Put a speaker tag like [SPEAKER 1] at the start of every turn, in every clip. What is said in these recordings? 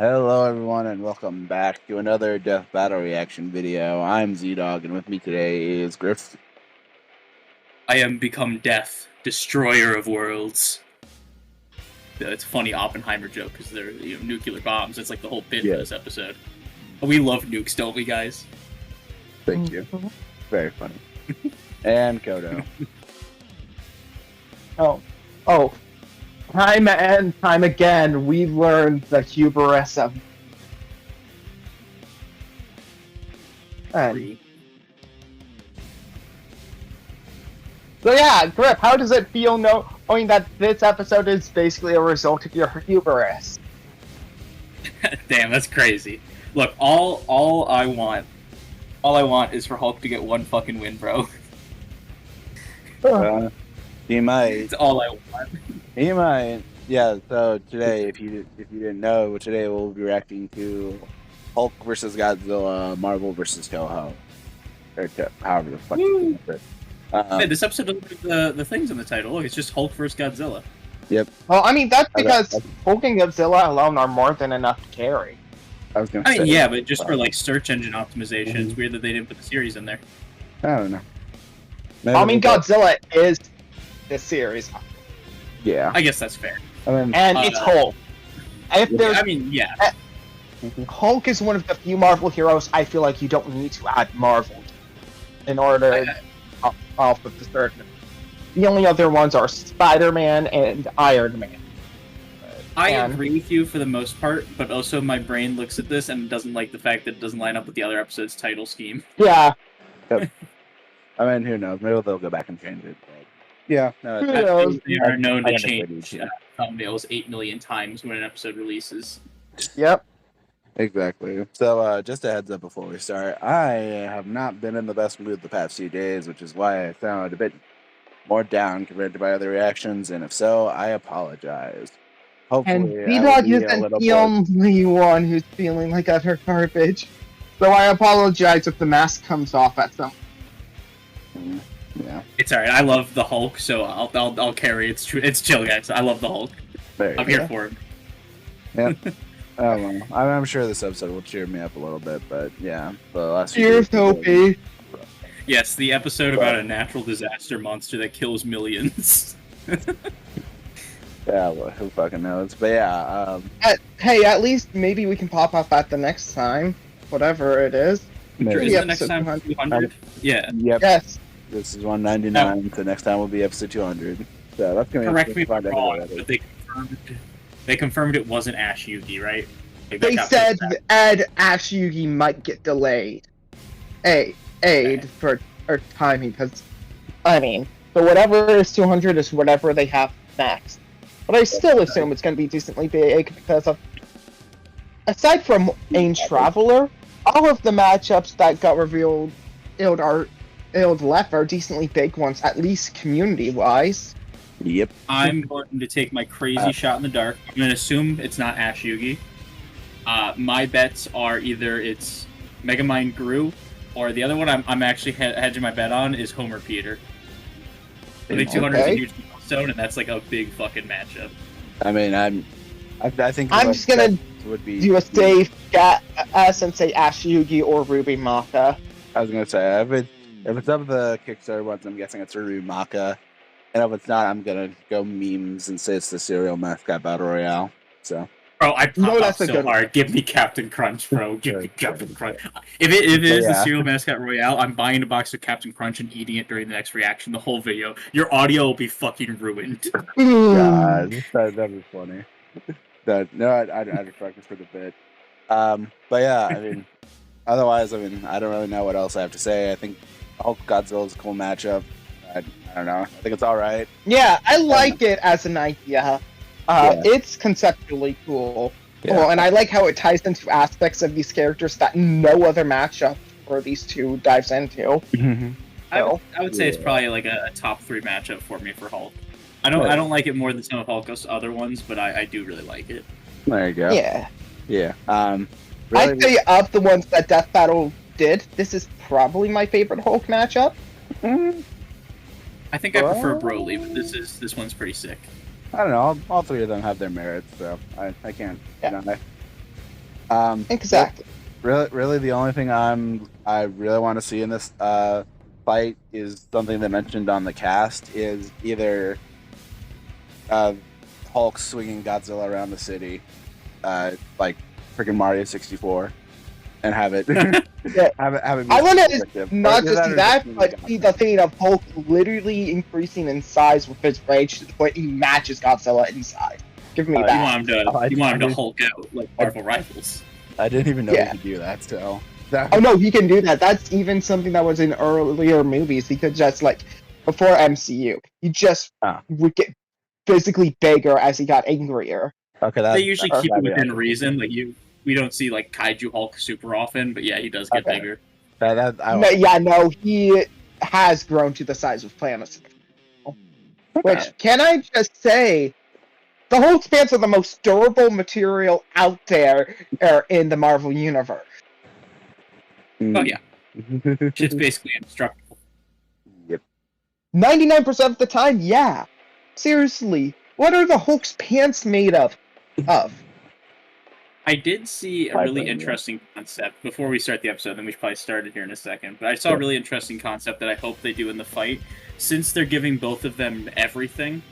[SPEAKER 1] Hello, everyone, and welcome back to another Death Battle reaction video. I'm ZDogg, and with me today is Griff.
[SPEAKER 2] I am become death, destroyer of worlds. It's a funny Oppenheimer joke because they're nuclear bombs. It's like the whole bit for this episode. We love nukes, don't we, guys?
[SPEAKER 1] Thank you. Very funny. And Koto.
[SPEAKER 3] Time and time again, we learned the hubris of. So yeah, Griff, how does it feel knowing that this episode is basically a result of your hubris?
[SPEAKER 2] Damn, that's crazy. Look, all I want is for Hulk to get one fucking win, bro.
[SPEAKER 1] He might.
[SPEAKER 2] It's all I want.
[SPEAKER 1] He might. Yeah. So today, if you didn't know, today we'll be reacting to Hulk versus Godzilla, Marvel versus Toho, or however the fuck.
[SPEAKER 2] Hey, this episode doesn't have the things in the title. Look, it's just Hulk versus Godzilla.
[SPEAKER 1] Yep.
[SPEAKER 3] Well, I mean that's because Hulk and Godzilla alone are more than enough to carry.
[SPEAKER 1] I was gonna
[SPEAKER 2] I
[SPEAKER 1] say.
[SPEAKER 2] mean, yeah, but just for like search engine optimization, it's weird that they didn't put the series in there.
[SPEAKER 1] I don't know. Maybe
[SPEAKER 3] I mean, Godzilla is this series.
[SPEAKER 1] Yeah.
[SPEAKER 2] I guess that's fair.
[SPEAKER 3] And it's Hulk.
[SPEAKER 2] I mean, yeah.
[SPEAKER 3] Hulk is one of the few Marvel heroes I feel like you don't need to add Marvel in order off of the certain. The only other ones are Spider-Man and Iron Man.
[SPEAKER 2] I agree with you for the most part, but also my brain looks at this and doesn't like the fact that it doesn't line up with the other episode's title scheme.
[SPEAKER 3] Yeah.
[SPEAKER 1] Yep. I mean, who knows? Maybe they'll go back and change it. But yeah, no,
[SPEAKER 2] they are known to change thumbnails 8 million times when an episode releases.
[SPEAKER 3] Yep.
[SPEAKER 1] Exactly. So, just a heads up before we start, I have not been in the best mood the past few days, which is why I sound a bit more down compared to my other reactions, and if so, I apologize. Hopefully,
[SPEAKER 3] and ZDogg isn't the only one who's feeling like utter garbage, so I apologize if the mask comes off at some.
[SPEAKER 1] Yeah,
[SPEAKER 2] it's alright. I love the Hulk, so I'll carry. It's true. It's chill, guys. I love the Hulk. I'm here for it.
[SPEAKER 1] Yeah. I don't know. I'm sure this episode will cheer me up a little bit, but yeah, the last few
[SPEAKER 3] Cheers, Toby.
[SPEAKER 2] Yes, the episode about a natural disaster monster that kills millions.
[SPEAKER 1] Yeah, well, who fucking knows? But yeah,
[SPEAKER 3] hey, at least maybe we can pop up at the next time, whatever it is.
[SPEAKER 1] maybe.
[SPEAKER 2] Is the next time 200? Yeah.
[SPEAKER 1] Yep.
[SPEAKER 3] Yes.
[SPEAKER 1] This is 199, so next time will be episode 200. So that's gonna be
[SPEAKER 2] correct me if I'm wrong, but they confirmed it wasn't Ash Yugi, right? Like,
[SPEAKER 3] they said Ash Yugi might get delayed. For timing, because I mean, so whatever is 200 is whatever they have next. But I still assume it's going to be decently big because of, aside from Ain Traveler, all of the matchups that got revealed left are decently big ones, at least community-wise.
[SPEAKER 1] Yep.
[SPEAKER 2] I'm going to take my crazy shot in the dark. I'm going to assume it's not Ash Yugi. My bets are either it's Megamind Gru, or the other one I'm actually hedging my bet on is Homer Peter. I think 200 is a huge milestone, and that's like a big fucking matchup.
[SPEAKER 1] I mean, I think
[SPEAKER 3] I'm just gonna do a safe guess and say Ash Yugi or Ruby Maka.
[SPEAKER 1] I was gonna say if it's of the Kickstarter ones, I'm guessing it's Ruby Maka, and if it's not, I'm gonna go memes and say it's the Cereal Mascot Battle Royale. So.
[SPEAKER 2] Bro, I pop up so hard. Give me Captain Crunch, bro. Give me Captain Crunch. If it is the Cereal Mascot Royale, I'm buying a box of Captain Crunch and eating it during the next reaction, the whole video. Your audio will be fucking ruined.
[SPEAKER 1] God, that'd be funny. No, I'd practice for the bit. But yeah, I mean, otherwise, I mean, I don't really know what else I have to say. I think Hulk Godzilla is a cool matchup. I don't know. I think it's all right.
[SPEAKER 3] Yeah, I like it as an idea. It's conceptually cool.
[SPEAKER 1] Yeah.
[SPEAKER 3] Well, and I like how it ties into aspects of these characters that no other matchup for these two dives into.
[SPEAKER 2] I would say it's probably like a top 3 matchup for me for Hulk. I don't like it more than some of Hulk's other ones, but I do really like it.
[SPEAKER 1] There you go.
[SPEAKER 3] Yeah.
[SPEAKER 1] Yeah.
[SPEAKER 3] Really, I'd say of the ones that Death Battle did, this is probably my favorite Hulk matchup.
[SPEAKER 2] I think I prefer Broly, but this one's pretty sick.
[SPEAKER 1] I don't know. All three of them have their merits, so I can't.
[SPEAKER 3] Yeah. Exactly.
[SPEAKER 1] Really, the only thing I really want to see in this fight is something they mentioned on the cast is either Hulk swinging Godzilla around the city, like freaking Mario 64, and have it
[SPEAKER 3] Yeah.
[SPEAKER 1] have it.
[SPEAKER 3] I want to
[SPEAKER 1] effective.
[SPEAKER 3] not
[SPEAKER 1] Or
[SPEAKER 3] just see that,
[SPEAKER 1] just
[SPEAKER 3] but see the thing of Hulk literally increasing in size with his rage to the point he matches Godzilla in size. Give me
[SPEAKER 2] You
[SPEAKER 3] that.
[SPEAKER 2] want him to Hulk out like Marvel Rivals.
[SPEAKER 1] I didn't even know
[SPEAKER 3] Yeah.
[SPEAKER 1] he could do that. So
[SPEAKER 3] Oh no, he can do that. That's even something that was in earlier movies. He could just like before MCU, he just would get physically bigger as he got angrier.
[SPEAKER 1] Okay,
[SPEAKER 2] they usually keep it within reason. Like we don't see like Kaiju Hulk super often, but yeah, he does get bigger.
[SPEAKER 3] He has grown to the size of planets. Which, can I just say, the Hulk pants are the most durable material out there in the Marvel Universe.
[SPEAKER 2] Oh yeah, it's basically indestructible.
[SPEAKER 1] Yep.
[SPEAKER 3] 99% of the time, yeah. Seriously, what are the Hulk's pants made of?
[SPEAKER 2] I did see a really interesting concept before we start the episode, then we should probably start it here in a second. But I saw a really interesting concept that I hope they do in the fight. Since they're giving both of them everything,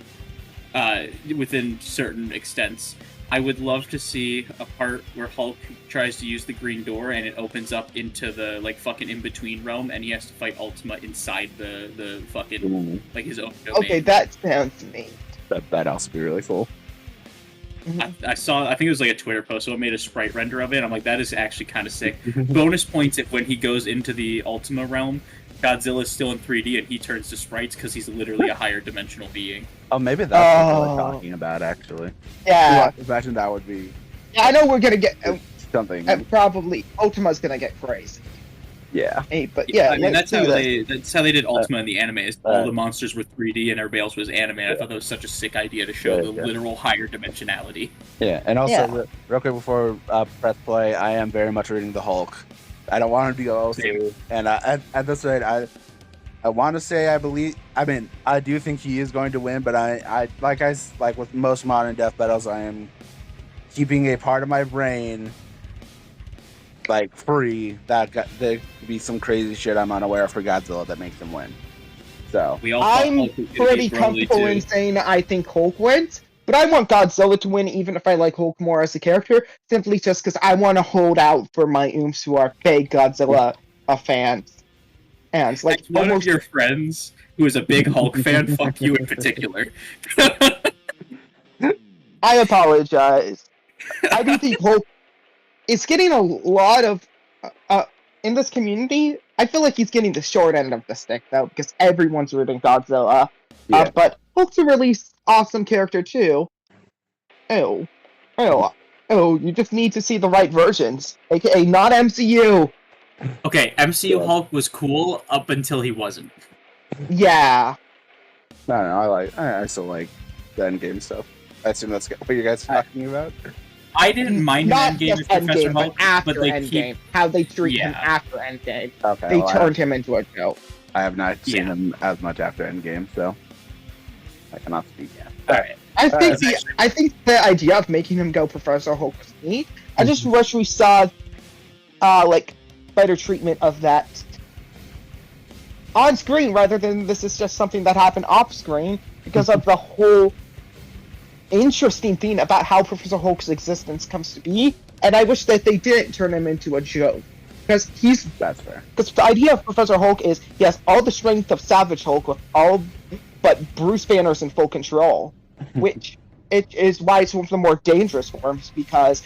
[SPEAKER 2] within certain extents, I would love to see a part where Hulk tries to use the green door and it opens up into the like fucking in-between realm and he has to fight Ultima inside the fucking like his own domain.
[SPEAKER 3] Okay, that sounds neat.
[SPEAKER 1] That'd also be really cool.
[SPEAKER 2] I think it was like a Twitter post, so it made a sprite render of it. I'm like, that is actually kind of sick. Bonus points if when he goes into the Ultima realm, Godzilla's still in 3D and he turns to sprites because he's literally a higher dimensional being.
[SPEAKER 1] Oh, maybe that's what they're talking about, actually.
[SPEAKER 3] Yeah.
[SPEAKER 1] Imagine that would be...
[SPEAKER 3] Yeah, I know we're gonna get...
[SPEAKER 1] something.
[SPEAKER 3] Probably, Ultima's gonna get crazy.
[SPEAKER 1] Yeah.
[SPEAKER 3] Hey, but yeah,
[SPEAKER 2] I mean, that's how they did Ultima in the anime. Is all the monsters were 3D and everybody else was anime. I thought that was such a sick idea to show the literal higher dimensionality.
[SPEAKER 1] Yeah, and also, real quick before press play, I am very much reading the Hulk. I don't want him to go OC. And at this rate, I want to say I do think he is going to win, but I like with most modern death battles, I am keeping a part of my brain like free that there could be some crazy shit I'm unaware of for Godzilla that makes him win. So
[SPEAKER 3] I'm pretty comfortable in saying I think Hulk wins, but I want Godzilla to win even if I like Hulk more as a character, simply just because I want to hold out for my oomps who are big Godzilla fans. And like
[SPEAKER 2] one of your friends who is a big Hulk fan, fuck you in particular.
[SPEAKER 3] I apologize. I do think Hulk is getting a lot of in this community. I feel like he's getting the short end of the stick though, because everyone's rooting Godzilla. Yeah. But Hulk's a really awesome character too. You just need to see the right versions, aka not MCU.
[SPEAKER 2] Okay, MCU Hulk was cool up until he wasn't.
[SPEAKER 3] Yeah.
[SPEAKER 1] No, I still like the Endgame stuff. I assume that's what you guys are talking about.
[SPEAKER 2] I didn't mind Endgame as Professor Hulk,
[SPEAKER 3] but they Endgame. How they treat him after Endgame.
[SPEAKER 1] Okay,
[SPEAKER 3] they turned him into a joke.
[SPEAKER 1] I have not seen him as much after Endgame, so I cannot speak yet.
[SPEAKER 2] Alright.
[SPEAKER 3] I think the idea of making him go Professor Hulk was neat. I just wish we saw like better treatment of that on screen rather than this is just something that happened off screen because of the whole interesting thing about how Professor Hulk's existence comes to be, and I wish that they didn't turn him into a joke. Because
[SPEAKER 1] that's fair.
[SPEAKER 3] Because the idea of Professor Hulk is he has all the strength of Savage Hulk but Bruce Banner's in full control. Which it is why it's one of the more dangerous forms, because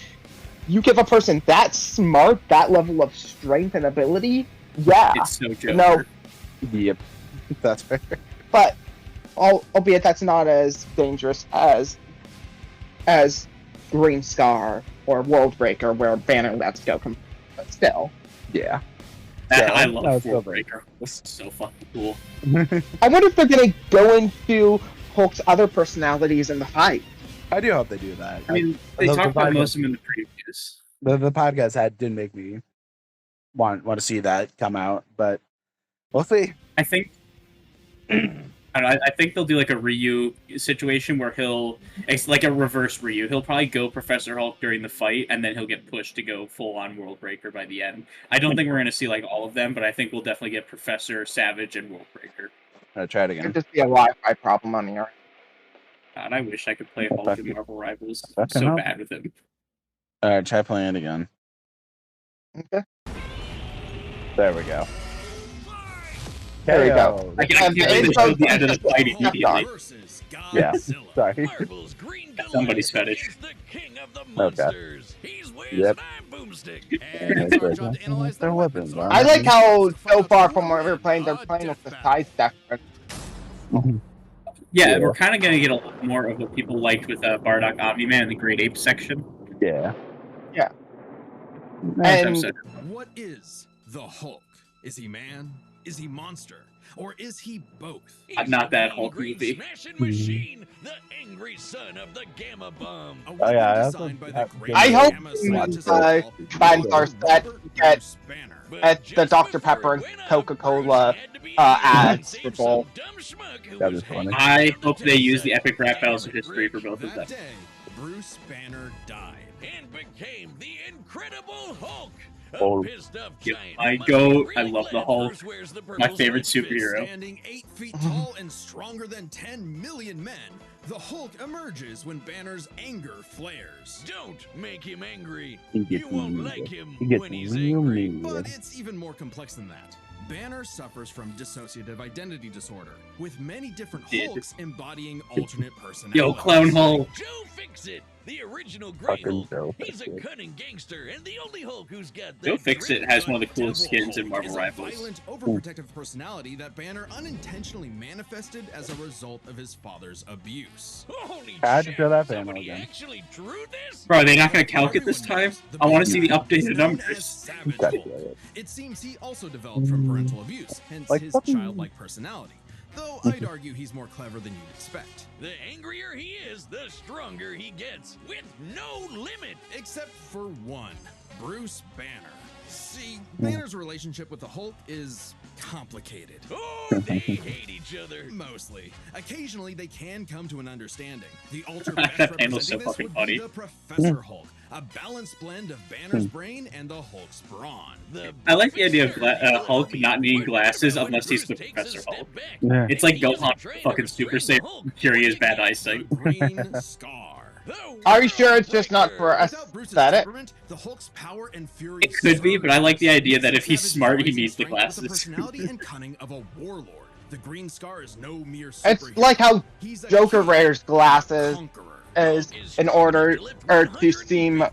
[SPEAKER 3] you give a person that smart, that level of strength and ability,
[SPEAKER 2] it's so Joker.
[SPEAKER 3] No.
[SPEAKER 1] Yep. That's fair.
[SPEAKER 3] But albeit that's not as dangerous as Green Scar or World Breaker, where Banner lets go but still.
[SPEAKER 1] Yeah.
[SPEAKER 2] I love World Breaker. It's so fucking cool.
[SPEAKER 3] I wonder if they're gonna go into Hulk's other personalities in the fight.
[SPEAKER 1] I do hope they do that.
[SPEAKER 2] I mean, they talked about most of them in the previews.
[SPEAKER 1] The podcast didn't make me want to see that come out, but we'll see.
[SPEAKER 2] I think I don't know, I think they'll do like a Ryu situation where it's like a reverse Ryu. He'll probably go Professor Hulk during the fight, and then he'll get pushed to go full on World Breaker by the end. I don't think we're gonna see like all of them, but I think we'll definitely get Professor, Savage, and World Breaker.
[SPEAKER 1] Try it
[SPEAKER 3] It
[SPEAKER 1] again.
[SPEAKER 3] could just be a Wi-Fi problem on your.
[SPEAKER 2] God, I wish I could play Hulk in Marvel Rivals. I'm
[SPEAKER 1] Fucking
[SPEAKER 2] so
[SPEAKER 1] hell.
[SPEAKER 2] bad with him.
[SPEAKER 1] All right, try playing it again.
[SPEAKER 3] Okay.
[SPEAKER 1] There we go.
[SPEAKER 3] There we go.
[SPEAKER 2] I can't believe they showed the end of the fight immediately.
[SPEAKER 1] Yeah, sorry.
[SPEAKER 2] Somebody's fetish.
[SPEAKER 1] Okay. Yep. Their weapons.
[SPEAKER 3] I like how so far from where we're playing, they're playing with the size difference.
[SPEAKER 2] Yeah, we're kind of going to get a lot more of what people liked with Bardock Omni-Man in the Great Ape section.
[SPEAKER 1] Yeah.
[SPEAKER 3] Yeah.
[SPEAKER 2] Next
[SPEAKER 3] And
[SPEAKER 2] episode.
[SPEAKER 4] What is the Hulk? Is he man? Is he monster? Or is he both?
[SPEAKER 2] I'm not that Hulk movie.
[SPEAKER 5] Smashing machine, the angry son of the Gamma Bomb.
[SPEAKER 4] A
[SPEAKER 1] Oh, yeah, I
[SPEAKER 4] weapon designed by the great
[SPEAKER 3] I hope
[SPEAKER 4] Gamma
[SPEAKER 3] fans
[SPEAKER 4] scientist
[SPEAKER 3] are set at
[SPEAKER 4] Bruce Banner.
[SPEAKER 3] at the Dr. Pepper and Coca-Cola ads for both.
[SPEAKER 1] That was funny.
[SPEAKER 2] I hope they use the epic rap battles of history for both of them.
[SPEAKER 4] That day, Bruce Banner died.
[SPEAKER 5] And became the Incredible Hulk.
[SPEAKER 1] Oh.
[SPEAKER 2] Yep, I love the Hulk. My favorite superhero.
[SPEAKER 4] Standing 8 feet tall and stronger than 10 million men, the Hulk emerges when Banner's anger flares.
[SPEAKER 5] Don't make him angry.
[SPEAKER 1] He gets
[SPEAKER 5] You won't
[SPEAKER 1] real-
[SPEAKER 5] like him
[SPEAKER 1] He gets
[SPEAKER 5] when he's
[SPEAKER 1] real
[SPEAKER 5] angry.
[SPEAKER 1] mean.
[SPEAKER 4] But it's even more complex than that. Banner suffers from dissociative identity disorder, with many different
[SPEAKER 2] Did.
[SPEAKER 4] Hulks embodying alternate personalities.
[SPEAKER 2] Yo, Clown Hulk.
[SPEAKER 5] Joe Fix-It, the original Grey
[SPEAKER 1] Fucking
[SPEAKER 5] Hulk.
[SPEAKER 1] Joe
[SPEAKER 5] He's a
[SPEAKER 1] Fix-It.
[SPEAKER 5] cunning gangster and the only Hulk who's got
[SPEAKER 2] Joe
[SPEAKER 5] that
[SPEAKER 2] Fix-It has one of the coolest skins in Marvel
[SPEAKER 4] Is a
[SPEAKER 2] Rivals.
[SPEAKER 4] violent, overprotective personality that Banner unintentionally manifested as a result of his father's abuse.
[SPEAKER 5] Holy
[SPEAKER 1] I had to
[SPEAKER 5] shit,
[SPEAKER 1] show that panel
[SPEAKER 5] somebody
[SPEAKER 1] again.
[SPEAKER 5] actually drew this?
[SPEAKER 2] Bro, are they not going to calc it this time? I want to see the updated
[SPEAKER 4] Known as
[SPEAKER 2] numbers.
[SPEAKER 4] Savage
[SPEAKER 1] Gotta
[SPEAKER 4] Hulk.
[SPEAKER 1] get it.
[SPEAKER 4] It seems he also developed from parental abuse, hence
[SPEAKER 1] Like
[SPEAKER 4] his
[SPEAKER 1] fucking-
[SPEAKER 4] childlike personality. Though I'd argue he's more clever than you'd expect.
[SPEAKER 5] The angrier he is, the stronger he gets, with no limit.
[SPEAKER 4] Except for one, Bruce Banner. See, Banner's relationship with the Hulk is complicated.
[SPEAKER 5] Oh, they hate each other.
[SPEAKER 4] Mostly. Occasionally, they can come to an understanding. The ultra
[SPEAKER 2] That
[SPEAKER 4] best
[SPEAKER 2] panel's so
[SPEAKER 4] representing this
[SPEAKER 2] fucking
[SPEAKER 4] would
[SPEAKER 2] funny.
[SPEAKER 4] be the Professor Hulk, a balanced blend of Banner's brain and the Hulk's brawn.
[SPEAKER 2] I like the idea of Hulk not needing glasses unless he's the Professor Hulk.
[SPEAKER 1] Yeah.
[SPEAKER 2] It's like Gohan fucking Super Saiyan. Curious bad eyesight.
[SPEAKER 4] Green Scar.
[SPEAKER 3] Are you sure it's just not for
[SPEAKER 4] Without Bruce's
[SPEAKER 3] aesthetic?
[SPEAKER 4] temperament, the Hulk's power and fury
[SPEAKER 2] It could be, but I like the idea that if he's
[SPEAKER 4] Savage
[SPEAKER 2] smart, he
[SPEAKER 4] rise in
[SPEAKER 2] needs the
[SPEAKER 4] strength with
[SPEAKER 2] glasses.
[SPEAKER 4] personality and cunning of a warlord. The Green Scar is no mere
[SPEAKER 3] It's
[SPEAKER 4] superhero.
[SPEAKER 3] like how
[SPEAKER 4] He's a
[SPEAKER 3] Joker
[SPEAKER 4] king,
[SPEAKER 3] wears glasses
[SPEAKER 4] conqueror.
[SPEAKER 3] is in order or to seem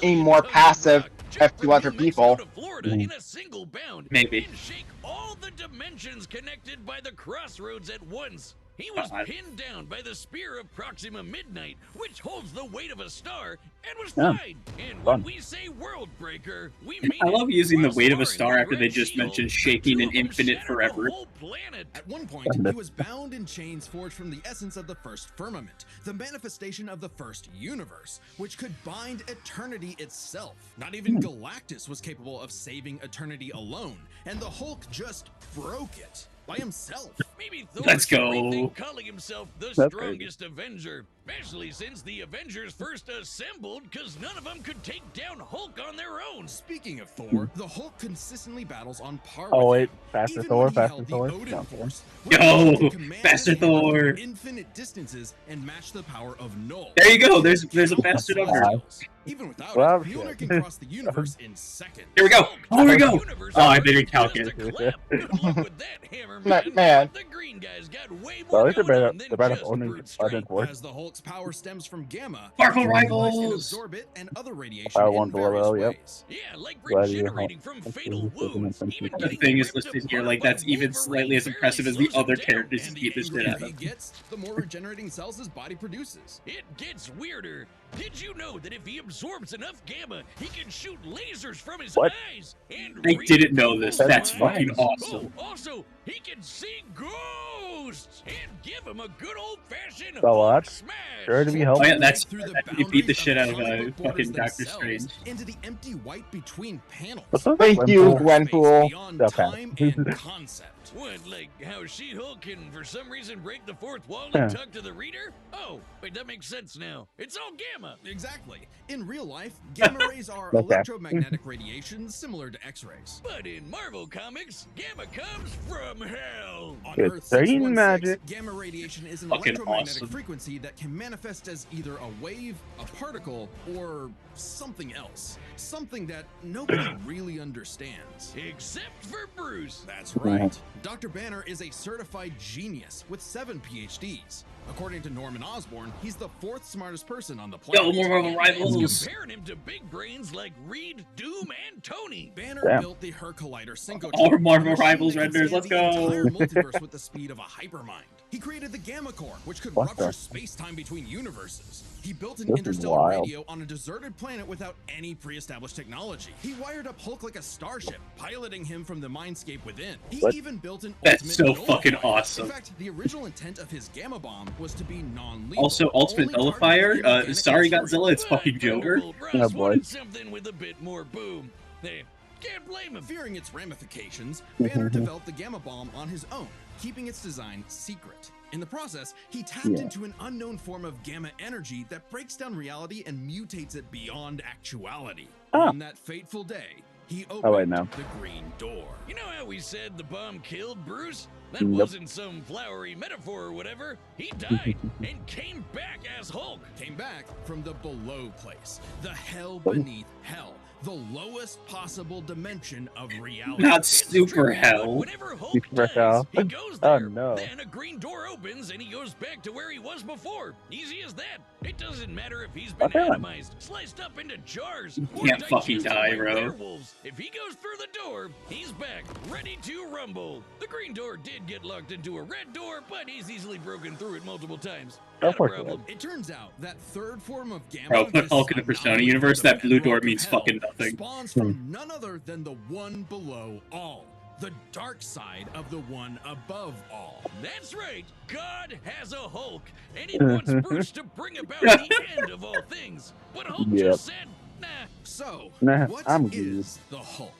[SPEAKER 3] more passive to other people.
[SPEAKER 5] In a single bound,
[SPEAKER 2] Maybe.
[SPEAKER 5] and shake all the dimensions connected by the crossroads at once. He was pinned down by the spear of Proxima Midnight, which holds the weight of a star, and was
[SPEAKER 1] Yeah.
[SPEAKER 5] fine. And
[SPEAKER 1] Fun.
[SPEAKER 5] when we say world breaker, we mean
[SPEAKER 2] I love
[SPEAKER 5] it.
[SPEAKER 2] using the
[SPEAKER 5] One
[SPEAKER 2] weight of a
[SPEAKER 5] star
[SPEAKER 2] star
[SPEAKER 5] in the
[SPEAKER 2] after they
[SPEAKER 5] red
[SPEAKER 2] just
[SPEAKER 5] shield,
[SPEAKER 2] mentioned
[SPEAKER 5] the
[SPEAKER 2] shaking
[SPEAKER 5] two
[SPEAKER 2] an
[SPEAKER 5] of them
[SPEAKER 2] infinite
[SPEAKER 5] shattered
[SPEAKER 2] forever.
[SPEAKER 5] The whole planet.
[SPEAKER 4] At one point, he was bound in chains forged from the essence of the first firmament, the manifestation of the first universe, which could bind eternity itself. Not even Galactus was capable of saving eternity alone, and the Hulk just broke it by himself.
[SPEAKER 5] Maybe Thor
[SPEAKER 2] Let's
[SPEAKER 5] should
[SPEAKER 2] go.
[SPEAKER 5] rethink calling himself the
[SPEAKER 1] That's
[SPEAKER 5] strongest Avenger, especially since the Avengers first assembled, because none of them could take down Hulk on their own.
[SPEAKER 4] Speaking of Thor, the Hulk consistently battles on par
[SPEAKER 1] Oh
[SPEAKER 4] with
[SPEAKER 1] wait,
[SPEAKER 4] him.
[SPEAKER 1] faster
[SPEAKER 4] Even
[SPEAKER 1] Thor,
[SPEAKER 4] when he
[SPEAKER 1] faster
[SPEAKER 4] held the
[SPEAKER 1] Thor.
[SPEAKER 4] Odin
[SPEAKER 1] No.
[SPEAKER 4] Force,
[SPEAKER 2] Yo,
[SPEAKER 4] where he could command
[SPEAKER 2] faster
[SPEAKER 4] his hammer
[SPEAKER 2] Thor.
[SPEAKER 4] through infinite distances and match the power of Null.
[SPEAKER 2] There you go. There's a faster number.
[SPEAKER 4] Even without
[SPEAKER 1] Well,
[SPEAKER 4] it, Mjolnir
[SPEAKER 1] shit.
[SPEAKER 4] can cross the universe in seconds.
[SPEAKER 2] Here we go. Oh, here we go.
[SPEAKER 5] Universe
[SPEAKER 2] Oh, I
[SPEAKER 5] first
[SPEAKER 2] didn't
[SPEAKER 5] just
[SPEAKER 2] calculate.
[SPEAKER 5] a clap. Good luck with that, Hammerman.
[SPEAKER 3] Man.
[SPEAKER 5] The green guys got way
[SPEAKER 1] Well,
[SPEAKER 5] more
[SPEAKER 1] at least
[SPEAKER 5] going
[SPEAKER 1] they're
[SPEAKER 5] on than
[SPEAKER 1] better
[SPEAKER 5] just
[SPEAKER 1] owning
[SPEAKER 5] brute
[SPEAKER 1] Odin
[SPEAKER 5] strength.
[SPEAKER 1] Force.
[SPEAKER 4] As the Hulk's power stems from gamma,
[SPEAKER 2] Marvel
[SPEAKER 4] he can utilize and
[SPEAKER 2] Rivals.
[SPEAKER 4] absorb it and other radiation
[SPEAKER 1] Power
[SPEAKER 4] in
[SPEAKER 1] one below,
[SPEAKER 4] various
[SPEAKER 1] yep.
[SPEAKER 4] ways.
[SPEAKER 5] Yeah, like
[SPEAKER 1] Glad you
[SPEAKER 5] regenerating from
[SPEAKER 1] helped.
[SPEAKER 5] fatal
[SPEAKER 1] This isn't
[SPEAKER 5] wounds.
[SPEAKER 1] something
[SPEAKER 5] Even
[SPEAKER 1] to
[SPEAKER 2] The
[SPEAKER 5] getting
[SPEAKER 2] thing is
[SPEAKER 5] ripped
[SPEAKER 2] listed here,
[SPEAKER 5] apart
[SPEAKER 2] like
[SPEAKER 5] by
[SPEAKER 2] that's even
[SPEAKER 5] Wolverine
[SPEAKER 2] slightly as
[SPEAKER 5] barely
[SPEAKER 2] impressive as the
[SPEAKER 5] slows him
[SPEAKER 2] other
[SPEAKER 5] down,
[SPEAKER 2] characters
[SPEAKER 5] and
[SPEAKER 2] he beat the
[SPEAKER 5] the
[SPEAKER 2] shit out
[SPEAKER 4] The
[SPEAKER 2] of.
[SPEAKER 4] he gets, the more regenerating cells his body produces.
[SPEAKER 5] It gets weirder. Did you know that if he absorbs enough gamma, he can shoot lasers from his
[SPEAKER 1] What?
[SPEAKER 5] eyes? And
[SPEAKER 2] I
[SPEAKER 5] read
[SPEAKER 2] didn't know this.
[SPEAKER 5] people's
[SPEAKER 2] That's
[SPEAKER 5] minds?
[SPEAKER 2] fucking awesome.
[SPEAKER 5] Oh, also, he can see ghosts and give him a good old-fashioned
[SPEAKER 1] So what?
[SPEAKER 5] smash.
[SPEAKER 1] Sure to be
[SPEAKER 2] Oh
[SPEAKER 1] helpful.
[SPEAKER 2] yeah, that's
[SPEAKER 4] Through the
[SPEAKER 2] you beat the
[SPEAKER 4] boundaries
[SPEAKER 2] shit
[SPEAKER 4] of
[SPEAKER 2] out of
[SPEAKER 4] comic book borders
[SPEAKER 2] fucking Doctor
[SPEAKER 4] themselves
[SPEAKER 2] Strange.
[SPEAKER 4] into the empty white between panels.
[SPEAKER 1] What's up?
[SPEAKER 3] Thank you,
[SPEAKER 1] Gwenpool?
[SPEAKER 3] Gwenpool.
[SPEAKER 4] Beyond
[SPEAKER 1] Okay.
[SPEAKER 4] time and concept.
[SPEAKER 5] What, like how She-Hulk can for some reason break the fourth wall
[SPEAKER 1] Yeah.
[SPEAKER 5] and talk to the reader? Oh, wait, that makes sense now. It's all gamma.
[SPEAKER 4] Exactly. In real life, gamma rays are
[SPEAKER 1] Okay.
[SPEAKER 4] electromagnetic radiation similar to X-rays.
[SPEAKER 5] But in Marvel Comics, gamma comes from hell.
[SPEAKER 4] On
[SPEAKER 1] It's
[SPEAKER 4] Earth
[SPEAKER 1] green
[SPEAKER 4] 616,
[SPEAKER 1] magic.
[SPEAKER 4] gamma radiation is an
[SPEAKER 2] Fucking
[SPEAKER 4] electromagnetic
[SPEAKER 2] awesome.
[SPEAKER 4] frequency that can manifest as either a wave, a particle, or something else. Something that nobody really understands.
[SPEAKER 5] Except for Bruce.
[SPEAKER 4] That's right. Dr. Banner is a certified genius with 7 PhDs. According to Norman Osborn, he's the 4th smartest person on the planet.
[SPEAKER 2] Yo, more Marvel Rivals.
[SPEAKER 5] Comparing him to big brains like Reed, Doom, and Tony.
[SPEAKER 4] Banner
[SPEAKER 1] Damn.
[SPEAKER 4] built the Her Collider synchrotron.
[SPEAKER 2] All Marvel
[SPEAKER 4] a machine
[SPEAKER 2] Rivals
[SPEAKER 4] that can
[SPEAKER 2] renders,
[SPEAKER 4] scan
[SPEAKER 2] let's
[SPEAKER 4] the
[SPEAKER 2] go.
[SPEAKER 4] entire multiverse with the speed of a hypermind. He created the Gamma Core, which could
[SPEAKER 1] What
[SPEAKER 4] rupture
[SPEAKER 1] the-
[SPEAKER 4] space-time between universes. He built an
[SPEAKER 1] This is
[SPEAKER 4] interstellar
[SPEAKER 1] wild.
[SPEAKER 4] radio on a deserted planet without any pre-established technology. He wired up Hulk like a starship, piloting him from the mindscape within. He
[SPEAKER 1] What?
[SPEAKER 4] even built an
[SPEAKER 2] That's
[SPEAKER 4] ultimate
[SPEAKER 2] so fucking
[SPEAKER 4] nullifier.
[SPEAKER 2] awesome.
[SPEAKER 4] In fact, the original intent of his Gamma Bomb was to be non-lethal.
[SPEAKER 2] Also, Ultimate
[SPEAKER 4] only
[SPEAKER 2] Nullifier.
[SPEAKER 4] targeting inorganic
[SPEAKER 2] Sorry,
[SPEAKER 4] material.
[SPEAKER 2] Godzilla. It's fucking Joker.
[SPEAKER 5] Probable Bruce
[SPEAKER 1] Yeah, boy.
[SPEAKER 5] wanted something with a bit more boom. They can't blame him.
[SPEAKER 4] Fearing its ramifications, Banner developed the Gamma Bomb on his own, keeping its design secret. In the process, he tapped
[SPEAKER 1] Yeah.
[SPEAKER 4] into an unknown form of gamma energy that breaks down reality and mutates it beyond actuality.
[SPEAKER 1] Ah.
[SPEAKER 4] On that fateful day, he opened
[SPEAKER 1] Oh, wait, no.
[SPEAKER 4] the green door.
[SPEAKER 5] You know how we said the bomb killed Bruce? That
[SPEAKER 1] Nope.
[SPEAKER 5] wasn't some flowery metaphor or whatever. He died and came back as Hulk.
[SPEAKER 4] Came back from the below place, the hell beneath hell, the lowest possible dimension of reality.
[SPEAKER 2] Not
[SPEAKER 5] It's
[SPEAKER 2] super
[SPEAKER 5] true, but
[SPEAKER 2] hell.
[SPEAKER 5] Whenever Hulk
[SPEAKER 1] Super
[SPEAKER 5] dies,
[SPEAKER 1] hell.
[SPEAKER 5] he goes
[SPEAKER 1] Oh,
[SPEAKER 5] there.
[SPEAKER 1] no.
[SPEAKER 5] Then a green door opens and he goes back to where he was before. Easy as that. It doesn't matter if he's been
[SPEAKER 1] Okay.
[SPEAKER 5] atomized, sliced up into jars, or
[SPEAKER 2] can't fucking
[SPEAKER 5] digested
[SPEAKER 2] die,
[SPEAKER 5] by
[SPEAKER 2] bro.
[SPEAKER 5] werewolves. If he goes through the door, he's back, ready to rumble. The green door did get locked into a red door, but he's easily broken through it multiple times.
[SPEAKER 1] Of
[SPEAKER 5] Not a
[SPEAKER 1] course he
[SPEAKER 5] problem.
[SPEAKER 4] It turns out that third form of gamma.
[SPEAKER 2] Bro, put
[SPEAKER 4] this
[SPEAKER 2] Hulk in the Persona
[SPEAKER 4] anomaly
[SPEAKER 2] universe,
[SPEAKER 4] from the
[SPEAKER 2] that blue door
[SPEAKER 4] bedrock of
[SPEAKER 2] means
[SPEAKER 4] hell,
[SPEAKER 2] fucking nothing.
[SPEAKER 4] Spawns from none other than the one below all, the dark side of the one above all.
[SPEAKER 5] That's right. God has a Hulk, and he wants Bruce to bring about the end of all things. But Hulk
[SPEAKER 1] Yep.
[SPEAKER 5] just said, nah.
[SPEAKER 4] So,
[SPEAKER 1] Nah,
[SPEAKER 4] what
[SPEAKER 1] I'm good.
[SPEAKER 4] is the Hulk?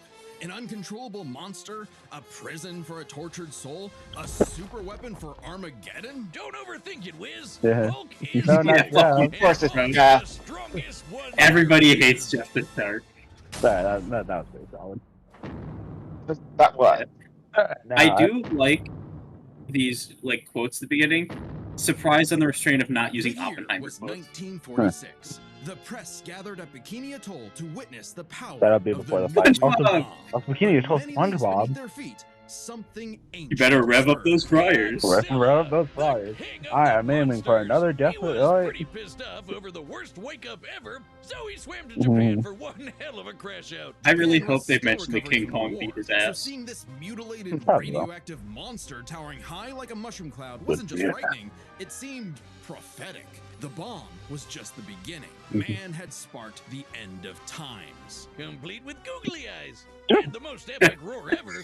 [SPEAKER 4] An uncontrollable monster? A prison for a tortured soul? A super weapon for Armageddon?
[SPEAKER 5] Don't overthink it, Wiz.
[SPEAKER 1] Yeah.
[SPEAKER 5] Hulk is
[SPEAKER 1] No, not
[SPEAKER 5] evil,
[SPEAKER 1] that.
[SPEAKER 5] and
[SPEAKER 3] Of course it's
[SPEAKER 5] Hulk is
[SPEAKER 3] that.
[SPEAKER 5] the strongest one
[SPEAKER 2] Everybody
[SPEAKER 5] there
[SPEAKER 2] hates
[SPEAKER 5] is.
[SPEAKER 2] Jeff the Dark.
[SPEAKER 1] Sorry, that was pretty solid.
[SPEAKER 3] That what?
[SPEAKER 1] No,
[SPEAKER 2] I do like these like quotes at the beginning. Surprised on the restraint of not using
[SPEAKER 4] The year
[SPEAKER 2] Oppenheimer
[SPEAKER 4] was
[SPEAKER 2] quotes.
[SPEAKER 4] 1946. The press gathered at Bikini Atoll to witness the power
[SPEAKER 1] That'll be
[SPEAKER 4] of
[SPEAKER 1] before the
[SPEAKER 4] the
[SPEAKER 1] fight.
[SPEAKER 4] nuclear
[SPEAKER 2] Also-
[SPEAKER 4] bomb.
[SPEAKER 1] also, Bikini Atoll
[SPEAKER 4] Many leagues
[SPEAKER 1] SpongeBob.
[SPEAKER 4] beneath their feet, something ancient
[SPEAKER 2] You better rev up
[SPEAKER 4] stirred.
[SPEAKER 2] those fryers.
[SPEAKER 1] Rest and rev those flyers.
[SPEAKER 5] King of
[SPEAKER 1] I
[SPEAKER 5] the
[SPEAKER 1] am aiming for
[SPEAKER 5] monsters.
[SPEAKER 1] another
[SPEAKER 5] He
[SPEAKER 1] definite.
[SPEAKER 5] was pretty pissed off over the worst wake up ever, so he swam to Japan for one hell of a crash out.
[SPEAKER 2] I really
[SPEAKER 4] Japan
[SPEAKER 2] hope
[SPEAKER 4] was
[SPEAKER 2] they've
[SPEAKER 4] still
[SPEAKER 2] mentioned the
[SPEAKER 4] recovering
[SPEAKER 2] King
[SPEAKER 4] from
[SPEAKER 2] Kong
[SPEAKER 4] war,
[SPEAKER 2] beat his
[SPEAKER 4] So
[SPEAKER 2] ass.
[SPEAKER 4] seeing this mutilated
[SPEAKER 1] Probably not.
[SPEAKER 4] radioactive monster towering high like a mushroom cloud wasn't just
[SPEAKER 1] Yeah.
[SPEAKER 4] frightening, it seemed prophetic. The bomb was just the beginning.
[SPEAKER 1] Mm-hmm.
[SPEAKER 4] Man had sparked the end of times.
[SPEAKER 5] Complete with googly eyes. And the most epic roar ever.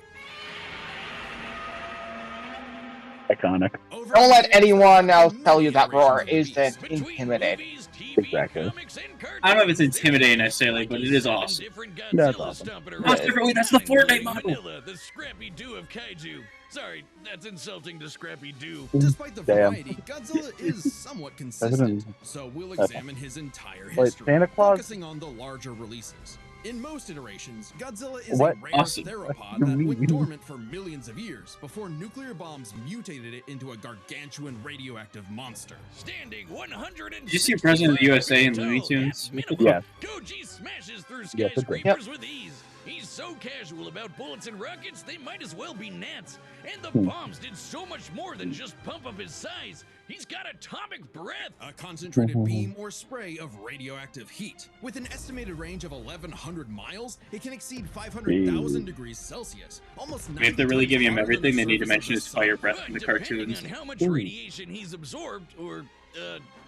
[SPEAKER 1] Iconic.
[SPEAKER 4] Over
[SPEAKER 3] Don't
[SPEAKER 4] the
[SPEAKER 3] let
[SPEAKER 4] years,
[SPEAKER 3] anyone else
[SPEAKER 4] many
[SPEAKER 3] tell you that roar
[SPEAKER 4] iterations of the
[SPEAKER 3] isn't
[SPEAKER 4] beast.
[SPEAKER 5] Between
[SPEAKER 3] intimidating.
[SPEAKER 5] movies, TV,
[SPEAKER 1] Exactly.
[SPEAKER 5] comics, and cartoons,
[SPEAKER 2] I don't know if it's
[SPEAKER 5] there's
[SPEAKER 2] intimidating necessarily, but it is
[SPEAKER 5] 27
[SPEAKER 2] awesome.
[SPEAKER 5] different
[SPEAKER 1] That's
[SPEAKER 5] Godzilla
[SPEAKER 1] awesome.
[SPEAKER 5] stomping
[SPEAKER 2] That's
[SPEAKER 5] around,
[SPEAKER 2] different. That's the Fortnite
[SPEAKER 5] including
[SPEAKER 2] model.
[SPEAKER 5] Manila, the Scrappy Doo of Kaiju. Sorry, that's insulting to Scrappy Doo.
[SPEAKER 4] Despite the
[SPEAKER 1] Damn.
[SPEAKER 4] variety, Godzilla is somewhat consistent,
[SPEAKER 1] Doesn't-
[SPEAKER 4] so we'll
[SPEAKER 1] Okay.
[SPEAKER 4] examine his entire
[SPEAKER 1] Wait,
[SPEAKER 4] history,
[SPEAKER 1] Santa Claus?
[SPEAKER 4] focusing on the larger releases. In most iterations, Godzilla is
[SPEAKER 1] What?
[SPEAKER 4] a rare
[SPEAKER 2] Awesome.
[SPEAKER 4] theropod
[SPEAKER 1] You
[SPEAKER 4] that
[SPEAKER 1] mean?
[SPEAKER 4] went dormant for millions of years before nuclear bombs mutated it into a gargantuan radioactive monster.
[SPEAKER 5] Standing 100.
[SPEAKER 2] Did you see President of the USA in Looney Tunes?
[SPEAKER 1] Yeah.
[SPEAKER 5] Goji smashes through
[SPEAKER 1] Yes, it did.
[SPEAKER 5] skyscrapers with ease. He's so casual about bullets and rockets, they might as well be gnats. And the bombs did so much more than just pump up his size. He's got atomic breath.
[SPEAKER 4] A concentrated beam or spray of radioactive heat. With an estimated range of 1,100 miles, it can exceed 500,000 degrees Celsius. Almost
[SPEAKER 2] If they're really
[SPEAKER 4] 90
[SPEAKER 2] giving him
[SPEAKER 4] times hotter than
[SPEAKER 2] everything,
[SPEAKER 4] the
[SPEAKER 2] they need to
[SPEAKER 4] surface of
[SPEAKER 2] mention
[SPEAKER 4] the
[SPEAKER 2] his
[SPEAKER 4] sun.
[SPEAKER 2] fire breath
[SPEAKER 5] But
[SPEAKER 2] in the
[SPEAKER 5] depending
[SPEAKER 2] cartoons.
[SPEAKER 5] on how much
[SPEAKER 1] Ooh.
[SPEAKER 5] radiation he's absorbed, or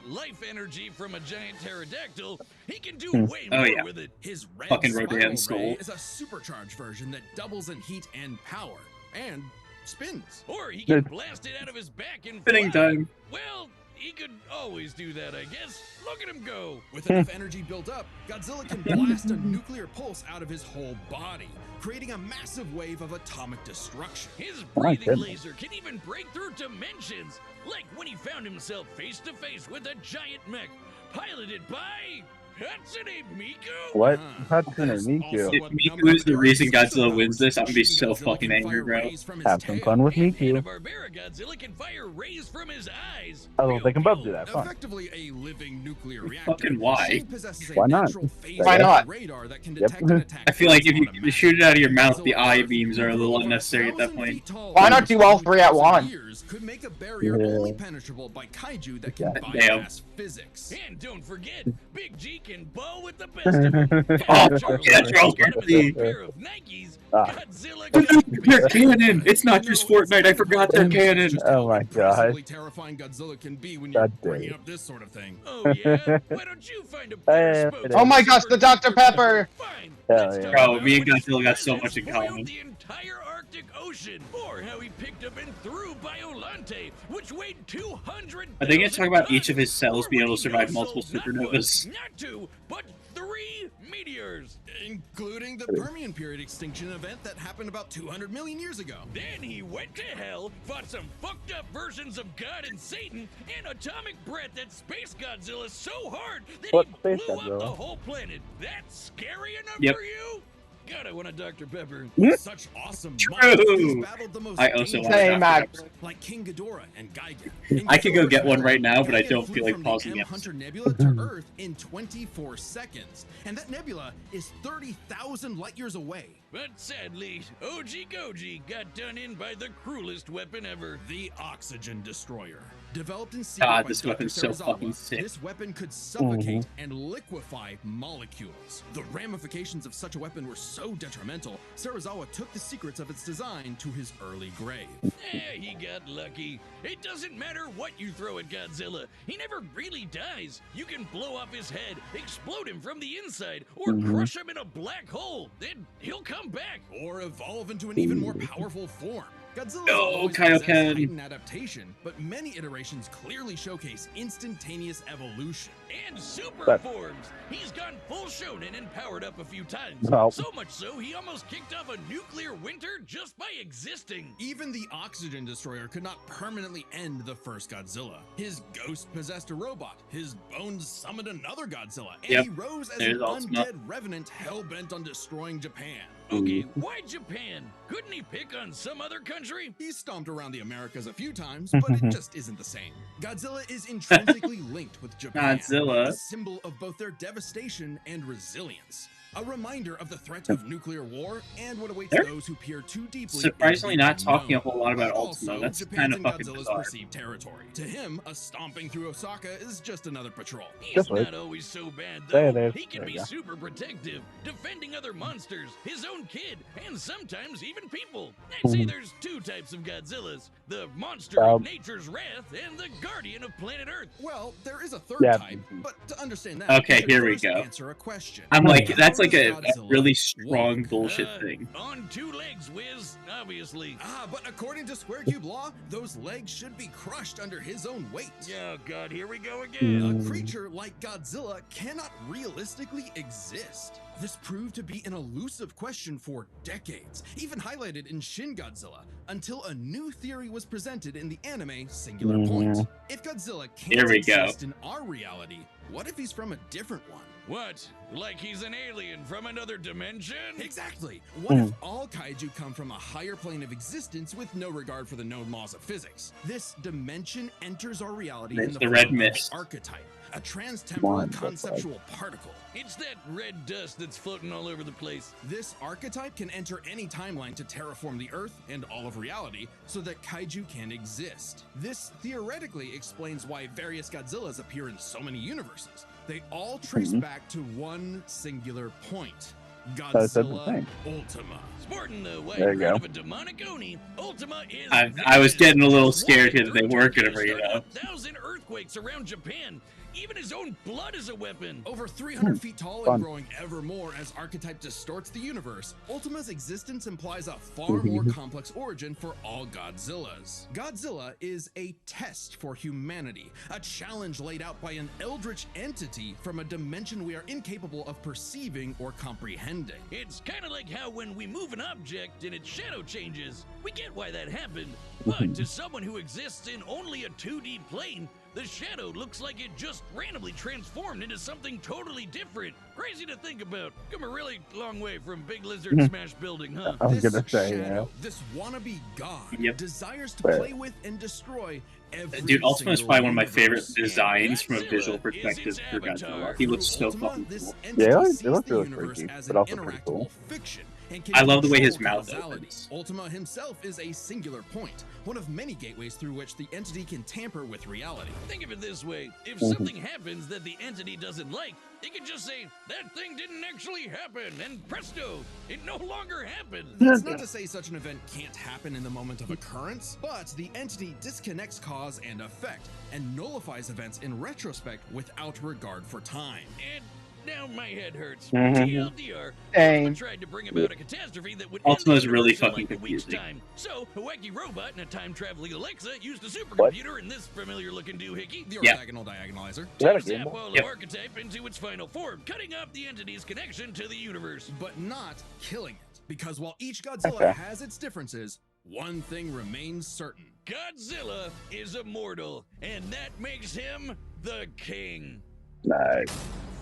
[SPEAKER 5] life energy from a giant pterodactyl, he can do
[SPEAKER 1] Hmm.
[SPEAKER 5] way
[SPEAKER 2] Oh,
[SPEAKER 5] more
[SPEAKER 2] yeah.
[SPEAKER 5] with it.
[SPEAKER 4] His red
[SPEAKER 2] Fucking
[SPEAKER 4] spiral
[SPEAKER 2] Rodan
[SPEAKER 4] ray
[SPEAKER 2] soul.
[SPEAKER 4] is a supercharged version that doubles in heat and power, and spins.
[SPEAKER 5] Or he can
[SPEAKER 1] Good.
[SPEAKER 5] blast it out of his back and
[SPEAKER 2] Spinning
[SPEAKER 5] fly.
[SPEAKER 2] time.
[SPEAKER 5] Well, he could always do that, I guess. Look at him go.
[SPEAKER 4] With enough energy built up, Godzilla can blast a nuclear pulse out of his whole body, creating a massive wave of atomic destruction.
[SPEAKER 5] His
[SPEAKER 1] My
[SPEAKER 5] breathing
[SPEAKER 1] goodness.
[SPEAKER 5] laser can even break through dimensions, like when he found himself face to face with a giant mech piloted by Hatsune Miku.
[SPEAKER 1] What?
[SPEAKER 4] Huh.
[SPEAKER 1] Hatsune
[SPEAKER 4] There's
[SPEAKER 1] Miku.
[SPEAKER 4] also
[SPEAKER 2] If
[SPEAKER 4] a
[SPEAKER 2] Miku
[SPEAKER 4] number
[SPEAKER 2] is
[SPEAKER 4] of
[SPEAKER 2] the reason
[SPEAKER 4] areas of
[SPEAKER 2] Godzilla wins this, I'm gonna be so
[SPEAKER 4] Godzilla
[SPEAKER 2] fucking
[SPEAKER 4] can
[SPEAKER 2] angry,
[SPEAKER 4] fire
[SPEAKER 2] bro.
[SPEAKER 4] rays from his
[SPEAKER 1] Have some
[SPEAKER 4] tail.
[SPEAKER 1] fun with
[SPEAKER 5] And
[SPEAKER 1] Miku.
[SPEAKER 5] Hanna-Barbera Godzilla can fire rays from his eyes.
[SPEAKER 1] Oh, they can both
[SPEAKER 5] Pew,
[SPEAKER 1] do
[SPEAKER 5] pew.
[SPEAKER 1] that. Fine.
[SPEAKER 4] Effectively a living nuclear reactor.
[SPEAKER 2] Fucking why?
[SPEAKER 4] Shin possesses a
[SPEAKER 1] Why not?
[SPEAKER 4] natural phase
[SPEAKER 3] Why not?
[SPEAKER 4] radar that can
[SPEAKER 1] Yep.
[SPEAKER 4] detect and attack
[SPEAKER 2] I feel like if you
[SPEAKER 4] automatically.
[SPEAKER 2] shoot it out of your mouth, the
[SPEAKER 4] Godzilla
[SPEAKER 2] eye
[SPEAKER 4] Earth,
[SPEAKER 2] beams are a little
[SPEAKER 4] over
[SPEAKER 2] unnecessary at that
[SPEAKER 4] 1,000
[SPEAKER 2] point.
[SPEAKER 4] feet tall,
[SPEAKER 3] Why not do all three at
[SPEAKER 4] 2,000
[SPEAKER 3] once?
[SPEAKER 4] years could make a barrier
[SPEAKER 1] Yeah.
[SPEAKER 4] only penetrable by kaiju that can
[SPEAKER 1] Damn.
[SPEAKER 4] bypass physics.
[SPEAKER 5] And don't forget, Big G can ball with the best of them.
[SPEAKER 2] Oh,
[SPEAKER 5] Charles
[SPEAKER 2] yeah,
[SPEAKER 5] Barkley
[SPEAKER 2] Charles
[SPEAKER 5] bought him
[SPEAKER 2] Barkley.
[SPEAKER 5] a pair of Nikes.
[SPEAKER 1] Ah.
[SPEAKER 5] Godzilla
[SPEAKER 2] They're
[SPEAKER 5] got
[SPEAKER 2] canon! It's not just Fortnite, I forgot they're canon!
[SPEAKER 4] Just
[SPEAKER 1] Oh
[SPEAKER 4] how
[SPEAKER 1] my
[SPEAKER 4] impressively terrifying Godzilla can be when you're
[SPEAKER 1] God damn
[SPEAKER 4] bringing
[SPEAKER 1] it.
[SPEAKER 4] up this sort of thing.
[SPEAKER 5] Oh yeah? Why don't you find a better
[SPEAKER 1] Hey,
[SPEAKER 5] spokesman
[SPEAKER 3] Oh my gosh,
[SPEAKER 5] for
[SPEAKER 3] the Dr. Pepper!
[SPEAKER 5] Fine.
[SPEAKER 1] Hell
[SPEAKER 5] Let's
[SPEAKER 1] yeah.
[SPEAKER 5] talk
[SPEAKER 2] Bro,
[SPEAKER 5] about
[SPEAKER 2] me and
[SPEAKER 5] when his
[SPEAKER 2] Godzilla got so
[SPEAKER 5] pilot
[SPEAKER 2] much in
[SPEAKER 5] spoiled
[SPEAKER 2] common.
[SPEAKER 5] the entire Arctic Ocean, or how he picked up and threw Biolante, which weighed 200.
[SPEAKER 2] Are they gonna talk about each of his cells being able to survive multiple supernovas?
[SPEAKER 5] Not two, but 3 meteors.
[SPEAKER 4] Including the Permian period extinction event that happened about 200 million years ago.
[SPEAKER 5] Then he went to hell, fought some fucked up versions of God and Satan, and atomic breath that Space Godzilla so hard that
[SPEAKER 1] What
[SPEAKER 5] he
[SPEAKER 1] Space
[SPEAKER 5] blew up
[SPEAKER 1] Godzilla?
[SPEAKER 5] the whole planet. That's scary enough
[SPEAKER 2] Yep.
[SPEAKER 5] for you? God, I want a Dr. Pepper.
[SPEAKER 4] With such awesome
[SPEAKER 2] True.
[SPEAKER 4] monsters, he's battled the most
[SPEAKER 2] I also want
[SPEAKER 4] dangerous
[SPEAKER 3] Same,
[SPEAKER 2] Dr.
[SPEAKER 3] Max.
[SPEAKER 2] Pepper.
[SPEAKER 4] like King Ghidorah and Gigan.
[SPEAKER 2] I could go get one right now, but I
[SPEAKER 4] Gigan
[SPEAKER 2] don't
[SPEAKER 4] flew
[SPEAKER 2] feel like
[SPEAKER 4] from
[SPEAKER 2] pausing
[SPEAKER 4] the
[SPEAKER 2] the
[SPEAKER 4] M
[SPEAKER 2] episode.
[SPEAKER 4] Hunter Nebula to Earth in 24 seconds, and that nebula is 30,000 light years away.
[SPEAKER 5] But sadly, OG Goji got done in by the cruelest weapon ever.
[SPEAKER 4] The Oxygen Destroyer. Developed in secret
[SPEAKER 2] God,
[SPEAKER 4] by
[SPEAKER 2] this
[SPEAKER 4] Dr.
[SPEAKER 2] weapon's so
[SPEAKER 4] Serizawa,
[SPEAKER 2] fucking sick.
[SPEAKER 4] this weapon could suffocate and liquefy molecules. The ramifications of such a weapon were so detrimental, Serizawa took the secrets of its design to his early grave.
[SPEAKER 5] He got lucky. It doesn't matter what you throw at Godzilla. He never really dies. You can blow off his head, explode him from the inside, or crush him in a black hole. Then he'll come back.
[SPEAKER 4] Or evolve into an even more powerful form. Godzilla
[SPEAKER 2] No,
[SPEAKER 4] always
[SPEAKER 2] Kaioken.
[SPEAKER 4] possessed heightened adaptation, but many iterations clearly showcase instantaneous evolution.
[SPEAKER 5] And super
[SPEAKER 1] But-
[SPEAKER 5] forms. He's gone full shonen and powered up a few times.
[SPEAKER 1] Well.
[SPEAKER 5] So much so, he almost kicked off a nuclear winter just by existing.
[SPEAKER 4] Even the Oxygen Destroyer could not permanently end the first Godzilla. His ghost possessed a robot, his bones summoned another Godzilla, and
[SPEAKER 2] Yep.
[SPEAKER 4] he rose as
[SPEAKER 2] There's
[SPEAKER 4] an
[SPEAKER 2] Ultima.
[SPEAKER 4] undead revenant hell-bent on destroying Japan.
[SPEAKER 5] Okay, why Japan? Couldn't he pick on some other country?
[SPEAKER 4] He stomped around the Americas a few times, but it just isn't the same. Godzilla is intrinsically linked with Japan,
[SPEAKER 2] Godzilla.
[SPEAKER 4] a symbol of both their devastation and resilience. A reminder of the threat of nuclear war and what awaits
[SPEAKER 2] They're
[SPEAKER 4] those who peer too deeply.
[SPEAKER 2] surprisingly
[SPEAKER 4] into the
[SPEAKER 2] not talking a
[SPEAKER 4] unknown.
[SPEAKER 2] whole lot about
[SPEAKER 4] But
[SPEAKER 2] Ultima.
[SPEAKER 4] also,
[SPEAKER 2] That's
[SPEAKER 4] Japan's
[SPEAKER 2] kind of
[SPEAKER 4] and
[SPEAKER 2] fucking
[SPEAKER 4] Godzilla's
[SPEAKER 2] bizarre.
[SPEAKER 4] perceived territory. To him, a stomping through Osaka is just another patrol.
[SPEAKER 5] He's
[SPEAKER 1] Just wait.
[SPEAKER 5] not always so bad,
[SPEAKER 1] There
[SPEAKER 5] though.
[SPEAKER 1] it is.
[SPEAKER 5] He can
[SPEAKER 1] There
[SPEAKER 5] be
[SPEAKER 1] you go.
[SPEAKER 5] super protective, defending other monsters, his own kid, and sometimes even people. I'd say there's two types of Godzillas. The monster of nature's wrath and the guardian of planet Earth.
[SPEAKER 4] Well, there is a third
[SPEAKER 1] Yeah.
[SPEAKER 4] type, but to understand that,
[SPEAKER 2] Okay,
[SPEAKER 4] we should
[SPEAKER 2] here we
[SPEAKER 4] first
[SPEAKER 2] go.
[SPEAKER 4] Answer a question.
[SPEAKER 2] I'm like,
[SPEAKER 4] How
[SPEAKER 2] that's like
[SPEAKER 4] does
[SPEAKER 2] a
[SPEAKER 4] Godzilla
[SPEAKER 2] really strong
[SPEAKER 4] walk?
[SPEAKER 2] bullshit thing.
[SPEAKER 5] On two legs, Wiz, obviously.
[SPEAKER 4] But according to Square Cube law, those legs should be crushed under his own weight.
[SPEAKER 5] Oh, God, here we go again.
[SPEAKER 4] A creature like Godzilla cannot realistically exist. This proved to be an elusive question for decades, even highlighted in Shin Godzilla, until a new theory was presented in the anime Singular Point. If Godzilla
[SPEAKER 2] Here
[SPEAKER 4] can't
[SPEAKER 2] we go.
[SPEAKER 4] exist in our reality, what if he's from a different one?
[SPEAKER 5] What? Like he's an alien from another dimension?
[SPEAKER 4] Exactly. What if all kaiju come from a higher plane of existence with no regard for the known laws of physics? This dimension enters our reality
[SPEAKER 2] It's
[SPEAKER 4] in the
[SPEAKER 2] the red
[SPEAKER 4] form of
[SPEAKER 2] mist.
[SPEAKER 4] the archetype, a transtemporal
[SPEAKER 1] Wonderful.
[SPEAKER 4] conceptual particle.
[SPEAKER 5] It's that red dust that's floating all over the place.
[SPEAKER 4] This archetype can enter any timeline to terraform the Earth and all of reality so that kaiju can exist. This theoretically explains why various Godzillas appear in so many universes. They all trace back to one singular point.
[SPEAKER 1] That's the
[SPEAKER 4] Godzilla
[SPEAKER 1] thing.
[SPEAKER 4] Ultima.
[SPEAKER 5] Sporting the white
[SPEAKER 1] There you
[SPEAKER 5] red
[SPEAKER 1] go.
[SPEAKER 5] of a demonic Oni, Ultima is.
[SPEAKER 2] I was getting a little
[SPEAKER 5] vicious.
[SPEAKER 2] scared here that they
[SPEAKER 5] One
[SPEAKER 2] weren't gonna
[SPEAKER 5] tornado
[SPEAKER 2] bring it up.
[SPEAKER 5] started 1,000 earthquakes around Japan. Even his own blood is a weapon.
[SPEAKER 4] Over 300 feet tall
[SPEAKER 1] Fun.
[SPEAKER 4] and growing ever more as archetype distorts the universe, Ultima's existence implies a far more complex origin for all Godzillas. Godzilla is a test for humanity, a challenge laid out by an eldritch entity from a dimension we are incapable of perceiving or comprehending.
[SPEAKER 5] It's kind of like how when we move an object and its shadow changes, we get why that happened. But to someone who exists in only a 2D plane, the shadow looks like it just randomly transformed into something totally different. Crazy to think about. Come a really long way from Big Lizard Smash Building, huh?
[SPEAKER 1] I was
[SPEAKER 4] This
[SPEAKER 1] gonna say,
[SPEAKER 4] shadow, this wannabe god,
[SPEAKER 2] Yep.
[SPEAKER 4] desires to
[SPEAKER 1] But-
[SPEAKER 4] play with and destroy every
[SPEAKER 2] Dude, Ultima is
[SPEAKER 4] single
[SPEAKER 2] probably one of my favorite
[SPEAKER 4] universe.
[SPEAKER 2] designs from a
[SPEAKER 5] Godzilla
[SPEAKER 2] visual
[SPEAKER 5] is
[SPEAKER 2] perspective
[SPEAKER 5] its
[SPEAKER 2] for
[SPEAKER 5] avatar.
[SPEAKER 2] Godzilla. He looks so
[SPEAKER 4] Ultima,
[SPEAKER 2] fucking
[SPEAKER 4] this
[SPEAKER 2] cool.
[SPEAKER 4] entity
[SPEAKER 1] Yeah,
[SPEAKER 4] sees
[SPEAKER 1] they look
[SPEAKER 4] the
[SPEAKER 1] really
[SPEAKER 4] universe
[SPEAKER 1] freaky,
[SPEAKER 4] as
[SPEAKER 1] but
[SPEAKER 4] an
[SPEAKER 1] also pretty
[SPEAKER 4] interactable
[SPEAKER 1] cool.
[SPEAKER 4] fiction and can
[SPEAKER 2] I love the way his
[SPEAKER 4] control
[SPEAKER 2] mouth
[SPEAKER 4] causality.
[SPEAKER 2] opens.
[SPEAKER 4] Ultima himself is a singular point, one of many gateways through which the entity can tamper with reality.
[SPEAKER 5] Think of it this way. If
[SPEAKER 1] Mhm.
[SPEAKER 5] something happens that the entity doesn't like, it can just say, that thing didn't actually happen, and presto, it no longer happened.
[SPEAKER 4] That's not to say such an event can't happen in the moment of occurrence, but the entity disconnects cause and effect and nullifies events in retrospect without regard for time.
[SPEAKER 5] And now my head hurts.
[SPEAKER 1] Mhm.
[SPEAKER 5] TLDR,
[SPEAKER 3] Dang.
[SPEAKER 5] Ultima tried to bring about a catastrophe that would
[SPEAKER 2] Ultima
[SPEAKER 5] end
[SPEAKER 2] is
[SPEAKER 5] the
[SPEAKER 2] really
[SPEAKER 5] universe in
[SPEAKER 2] fucking
[SPEAKER 5] like a week's
[SPEAKER 2] confusing.
[SPEAKER 5] time. So, a wacky robot and a time-traveling Alexa used a
[SPEAKER 1] What?
[SPEAKER 5] supercomputer and this familiar-looking doohickey
[SPEAKER 4] The
[SPEAKER 2] Yeah.
[SPEAKER 4] orthogonal diagonalizer.
[SPEAKER 1] Is that a
[SPEAKER 5] to
[SPEAKER 1] game
[SPEAKER 5] zap
[SPEAKER 1] boy?
[SPEAKER 5] all
[SPEAKER 2] Yep.
[SPEAKER 5] the archetype into its final form, cutting off the entity's connection to the universe.
[SPEAKER 4] But not killing it. Because while each Godzilla
[SPEAKER 1] Okay.
[SPEAKER 4] has its differences, one thing remains certain.
[SPEAKER 5] Godzilla is immortal, and that makes him the king.
[SPEAKER 1] Nice.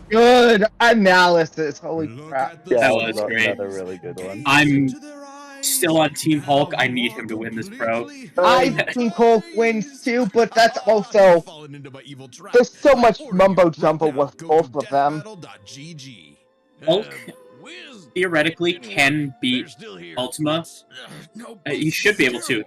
[SPEAKER 3] Good analysis. Holy
[SPEAKER 4] Look
[SPEAKER 3] crap.
[SPEAKER 4] at the
[SPEAKER 1] Yeah,
[SPEAKER 2] That
[SPEAKER 1] that
[SPEAKER 2] was
[SPEAKER 1] was
[SPEAKER 2] great.
[SPEAKER 1] another really good one.
[SPEAKER 2] I'm
[SPEAKER 4] into their eyes
[SPEAKER 2] still on Team Hulk. I
[SPEAKER 4] and
[SPEAKER 2] need
[SPEAKER 4] walk
[SPEAKER 2] him to win this, bro.
[SPEAKER 4] completely
[SPEAKER 3] I
[SPEAKER 4] out
[SPEAKER 3] think
[SPEAKER 4] of
[SPEAKER 3] Hulk wins too, but that's also
[SPEAKER 4] You've fallen into my evil trap.
[SPEAKER 3] there's so
[SPEAKER 4] My
[SPEAKER 3] much
[SPEAKER 4] order
[SPEAKER 3] mumbo
[SPEAKER 4] right
[SPEAKER 3] jumbo
[SPEAKER 4] now,
[SPEAKER 3] with
[SPEAKER 4] go
[SPEAKER 3] both
[SPEAKER 4] to
[SPEAKER 3] of them.
[SPEAKER 4] deathbattle.gg.
[SPEAKER 2] Hulk
[SPEAKER 5] Wiz
[SPEAKER 2] theoretically
[SPEAKER 5] didn't
[SPEAKER 2] can
[SPEAKER 5] work.
[SPEAKER 2] beat
[SPEAKER 5] They're still here.
[SPEAKER 2] Ultima.
[SPEAKER 4] No,
[SPEAKER 2] He should be able to.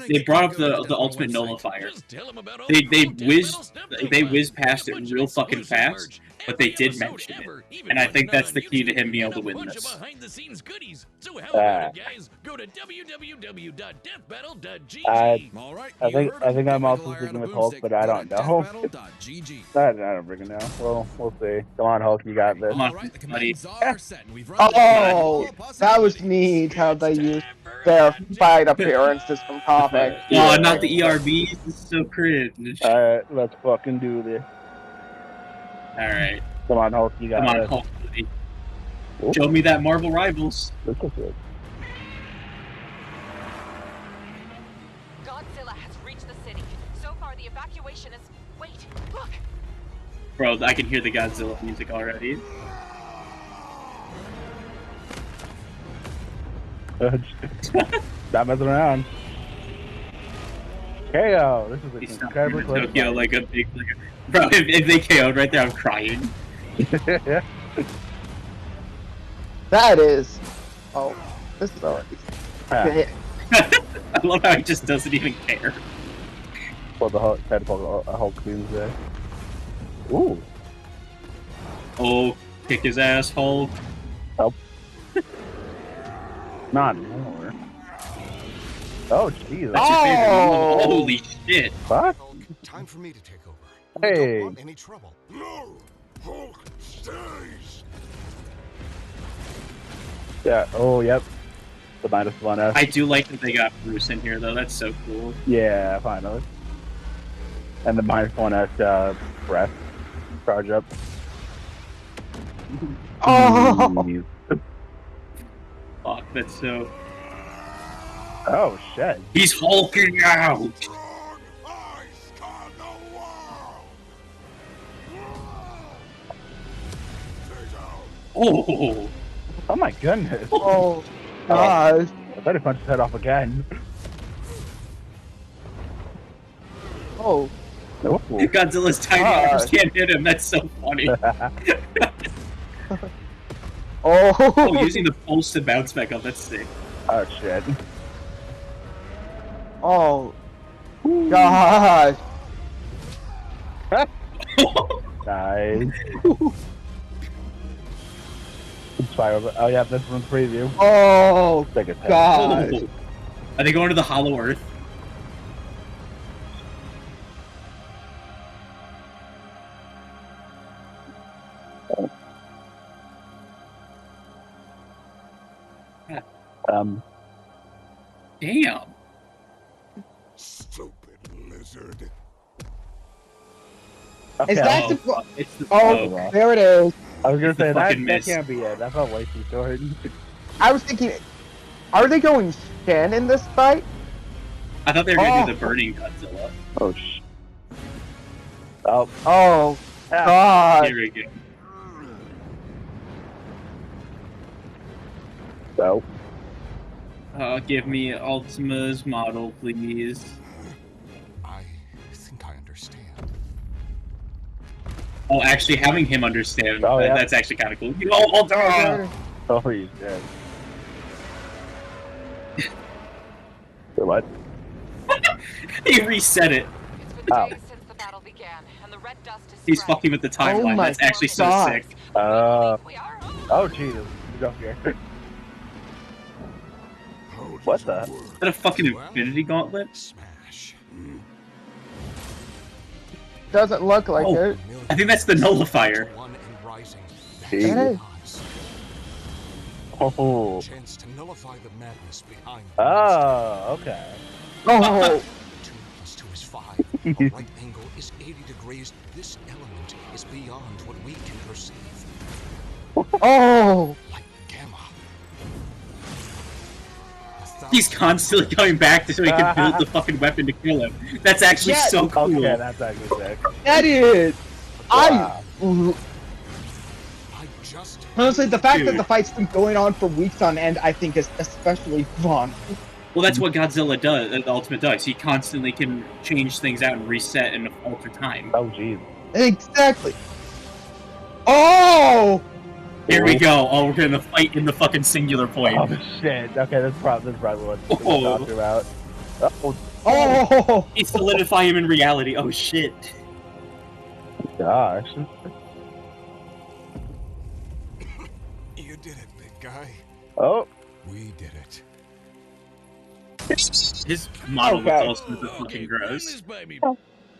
[SPEAKER 2] They brought up the ultimate nullifier.
[SPEAKER 5] Just tell 'em about all
[SPEAKER 2] They
[SPEAKER 5] the cool Death
[SPEAKER 2] whizzed
[SPEAKER 5] Battle stuff
[SPEAKER 2] they
[SPEAKER 5] find.
[SPEAKER 2] whizzed past
[SPEAKER 5] A
[SPEAKER 2] it
[SPEAKER 5] bunch
[SPEAKER 2] real
[SPEAKER 5] of
[SPEAKER 2] fucking
[SPEAKER 5] exclusive
[SPEAKER 2] fast,
[SPEAKER 5] merch,
[SPEAKER 2] but they
[SPEAKER 5] every
[SPEAKER 2] did
[SPEAKER 5] episode
[SPEAKER 2] mention it.
[SPEAKER 5] ever, even
[SPEAKER 2] And I
[SPEAKER 5] ones
[SPEAKER 2] think
[SPEAKER 5] not
[SPEAKER 2] that's
[SPEAKER 5] on
[SPEAKER 2] the key to
[SPEAKER 5] YouTube,
[SPEAKER 2] him being
[SPEAKER 5] and
[SPEAKER 2] able to
[SPEAKER 5] a
[SPEAKER 2] win
[SPEAKER 5] bunch of
[SPEAKER 2] this.
[SPEAKER 5] behind-the-scenes goodies. So how about it, guys? Go to www.deathbattle.gg.
[SPEAKER 4] All right,
[SPEAKER 1] I
[SPEAKER 4] you
[SPEAKER 1] think-
[SPEAKER 4] heard
[SPEAKER 1] I
[SPEAKER 4] him.
[SPEAKER 1] think I'm
[SPEAKER 4] Big
[SPEAKER 1] also
[SPEAKER 4] liar
[SPEAKER 1] sticking
[SPEAKER 4] on a
[SPEAKER 1] with Hulk,
[SPEAKER 4] boomstick.
[SPEAKER 1] but I
[SPEAKER 4] Go
[SPEAKER 1] don't
[SPEAKER 4] to
[SPEAKER 1] know.
[SPEAKER 4] deathbattle.gg.
[SPEAKER 1] I don't freaking know. We'll see. Come on, Hulk, you got this.
[SPEAKER 2] Come on,
[SPEAKER 4] All right, the
[SPEAKER 2] buddy.
[SPEAKER 4] commands are set, and we've run
[SPEAKER 3] Oh, that was neat how they used their fight appearances from comics.
[SPEAKER 2] Oh, not the ERBs. This is so cringe.
[SPEAKER 1] Alright, let's fucking do this.
[SPEAKER 2] All right,
[SPEAKER 1] Come on, Hulk, you got
[SPEAKER 2] come on,
[SPEAKER 1] this.
[SPEAKER 2] Hulk. Buddy.
[SPEAKER 1] Ooh.
[SPEAKER 2] Show me that Marvel Rivals.
[SPEAKER 1] This is it.
[SPEAKER 6] Godzilla has reached the city. So far, the evacuation is. Wait, look!
[SPEAKER 2] Bro, I can hear the Godzilla music already.
[SPEAKER 1] Stop messing around. KO. This
[SPEAKER 2] He
[SPEAKER 1] is
[SPEAKER 2] stopped
[SPEAKER 1] incredibly
[SPEAKER 2] in
[SPEAKER 1] close.
[SPEAKER 2] Tokyo like a big. Bro, if they KO'd right there, I'm crying.
[SPEAKER 3] That is. Oh, this is already.
[SPEAKER 1] Ah,
[SPEAKER 2] I love how he just doesn't even care.
[SPEAKER 1] for the Hulk, tried to pull a Hulk Doomsday. Ooh.
[SPEAKER 2] Oh, kick his ass, Hulk.
[SPEAKER 1] Not anymore. Oh, jeez.
[SPEAKER 2] That's your favorite
[SPEAKER 3] Oh!
[SPEAKER 2] move. Holy shit.
[SPEAKER 1] Fuck.
[SPEAKER 7] Hulk, time for me to take over.
[SPEAKER 1] Hey.
[SPEAKER 7] We don't want any trouble. No! Hulk stays!
[SPEAKER 1] Yeah. Oh, yep. The -1 S.
[SPEAKER 2] I do like that they got Bruce in here, though. That's so cool.
[SPEAKER 1] Yeah, finally. And the -1 S breath charge up.
[SPEAKER 3] Oh!
[SPEAKER 1] Jeez.
[SPEAKER 2] Fuck, that's so.
[SPEAKER 1] Oh shit.
[SPEAKER 2] He's hulking out!
[SPEAKER 7] Strong ice can the world! Stay down!
[SPEAKER 2] Oh!
[SPEAKER 1] Oh my goodness.
[SPEAKER 3] Oh, God.
[SPEAKER 1] I thought he punched his head off again.
[SPEAKER 3] Oh,
[SPEAKER 1] Ooh.
[SPEAKER 2] Godzilla's tiny arms can't hit him. That's so funny.
[SPEAKER 3] oh.
[SPEAKER 2] Oh, using the pulse to bounce back up. That's sick.
[SPEAKER 1] Oh shit.
[SPEAKER 3] Oh, God.
[SPEAKER 1] Nice. Spiral. Oh yeah, this one's preview.
[SPEAKER 3] Oh
[SPEAKER 1] Take a 10.
[SPEAKER 3] God!
[SPEAKER 2] Oh. Are they going to the Hollow Earth? Damn.
[SPEAKER 7] Stupid lizard.
[SPEAKER 1] Okay.
[SPEAKER 3] Is that
[SPEAKER 2] Oh,
[SPEAKER 3] the?
[SPEAKER 2] it's the
[SPEAKER 3] Oh,
[SPEAKER 2] smoke.
[SPEAKER 3] there it is.
[SPEAKER 1] I was gonna
[SPEAKER 2] It's the
[SPEAKER 1] say that
[SPEAKER 2] fucking mist.
[SPEAKER 1] can't be it. That felt way too short.
[SPEAKER 3] I was thinking, are they going Shen in this fight?
[SPEAKER 2] I thought they were going to do
[SPEAKER 3] Oh.
[SPEAKER 2] the burning Godzilla.
[SPEAKER 1] Oh sh. Oh.
[SPEAKER 3] Oh God!
[SPEAKER 2] Here we go.
[SPEAKER 1] So.
[SPEAKER 2] Give me Ultima's model, please.
[SPEAKER 7] I think I understand.
[SPEAKER 2] Oh, actually, having him understand,
[SPEAKER 1] Oh, yeah.
[SPEAKER 2] that's actually kind of cool. Oh,
[SPEAKER 1] Oh, he's dead. So what?
[SPEAKER 2] he reset it.
[SPEAKER 6] It's been
[SPEAKER 1] Oh.
[SPEAKER 6] days since the battle began, and the red dust is
[SPEAKER 2] He's
[SPEAKER 6] spreading.
[SPEAKER 2] fucking with the timeline.
[SPEAKER 3] my
[SPEAKER 2] That's actually so
[SPEAKER 3] God.
[SPEAKER 2] sick.
[SPEAKER 6] We are
[SPEAKER 1] Oh Jesus. You don't care.
[SPEAKER 7] How does
[SPEAKER 1] What
[SPEAKER 7] it
[SPEAKER 1] the?
[SPEAKER 7] work?
[SPEAKER 2] Is that a fucking Infinity Gauntlet?
[SPEAKER 7] Smash.
[SPEAKER 3] Doesn't look like
[SPEAKER 2] Oh.
[SPEAKER 3] it.
[SPEAKER 2] I think that's the nullifier.
[SPEAKER 7] One and rising.
[SPEAKER 1] Jesus.
[SPEAKER 3] Hey.
[SPEAKER 1] Oh.
[SPEAKER 7] Chance to nullify the madness behind the
[SPEAKER 1] Oh. Okay.
[SPEAKER 3] Oh,
[SPEAKER 7] 2 + 2 is 5. A right angle is 80 degrees. This element is beyond what we can perceive.
[SPEAKER 3] oh!
[SPEAKER 7] Like gamma.
[SPEAKER 2] He's constantly coming back so he can build the fucking weapon to kill him. That's actually
[SPEAKER 3] Yeah.
[SPEAKER 2] so cool.
[SPEAKER 1] Okay, that's actually sick.
[SPEAKER 3] That is.
[SPEAKER 1] Wow.
[SPEAKER 7] I just
[SPEAKER 3] Honestly, the fact that
[SPEAKER 2] Dude.
[SPEAKER 3] the fight's been going on for weeks on end, I think, is especially fun.
[SPEAKER 2] Well, that's what Godzilla does. The Ultimate does. He constantly can change things out and reset and alter time.
[SPEAKER 1] Oh jeez.
[SPEAKER 3] Exactly. Oh!
[SPEAKER 2] Here we go. Oh, we're gonna fight in the fucking singular point.
[SPEAKER 1] Oh shit. Okay, this is probably what
[SPEAKER 2] Oh.
[SPEAKER 1] we're talking about. Oh
[SPEAKER 3] Oh!
[SPEAKER 2] He solidify him in reality. Oh shit.
[SPEAKER 1] gosh.
[SPEAKER 7] You did it, big guy.
[SPEAKER 1] Oh.
[SPEAKER 7] We did it.
[SPEAKER 2] His model
[SPEAKER 3] Okay.
[SPEAKER 2] was also fucking
[SPEAKER 5] Okay, run
[SPEAKER 2] gross.
[SPEAKER 5] this by me.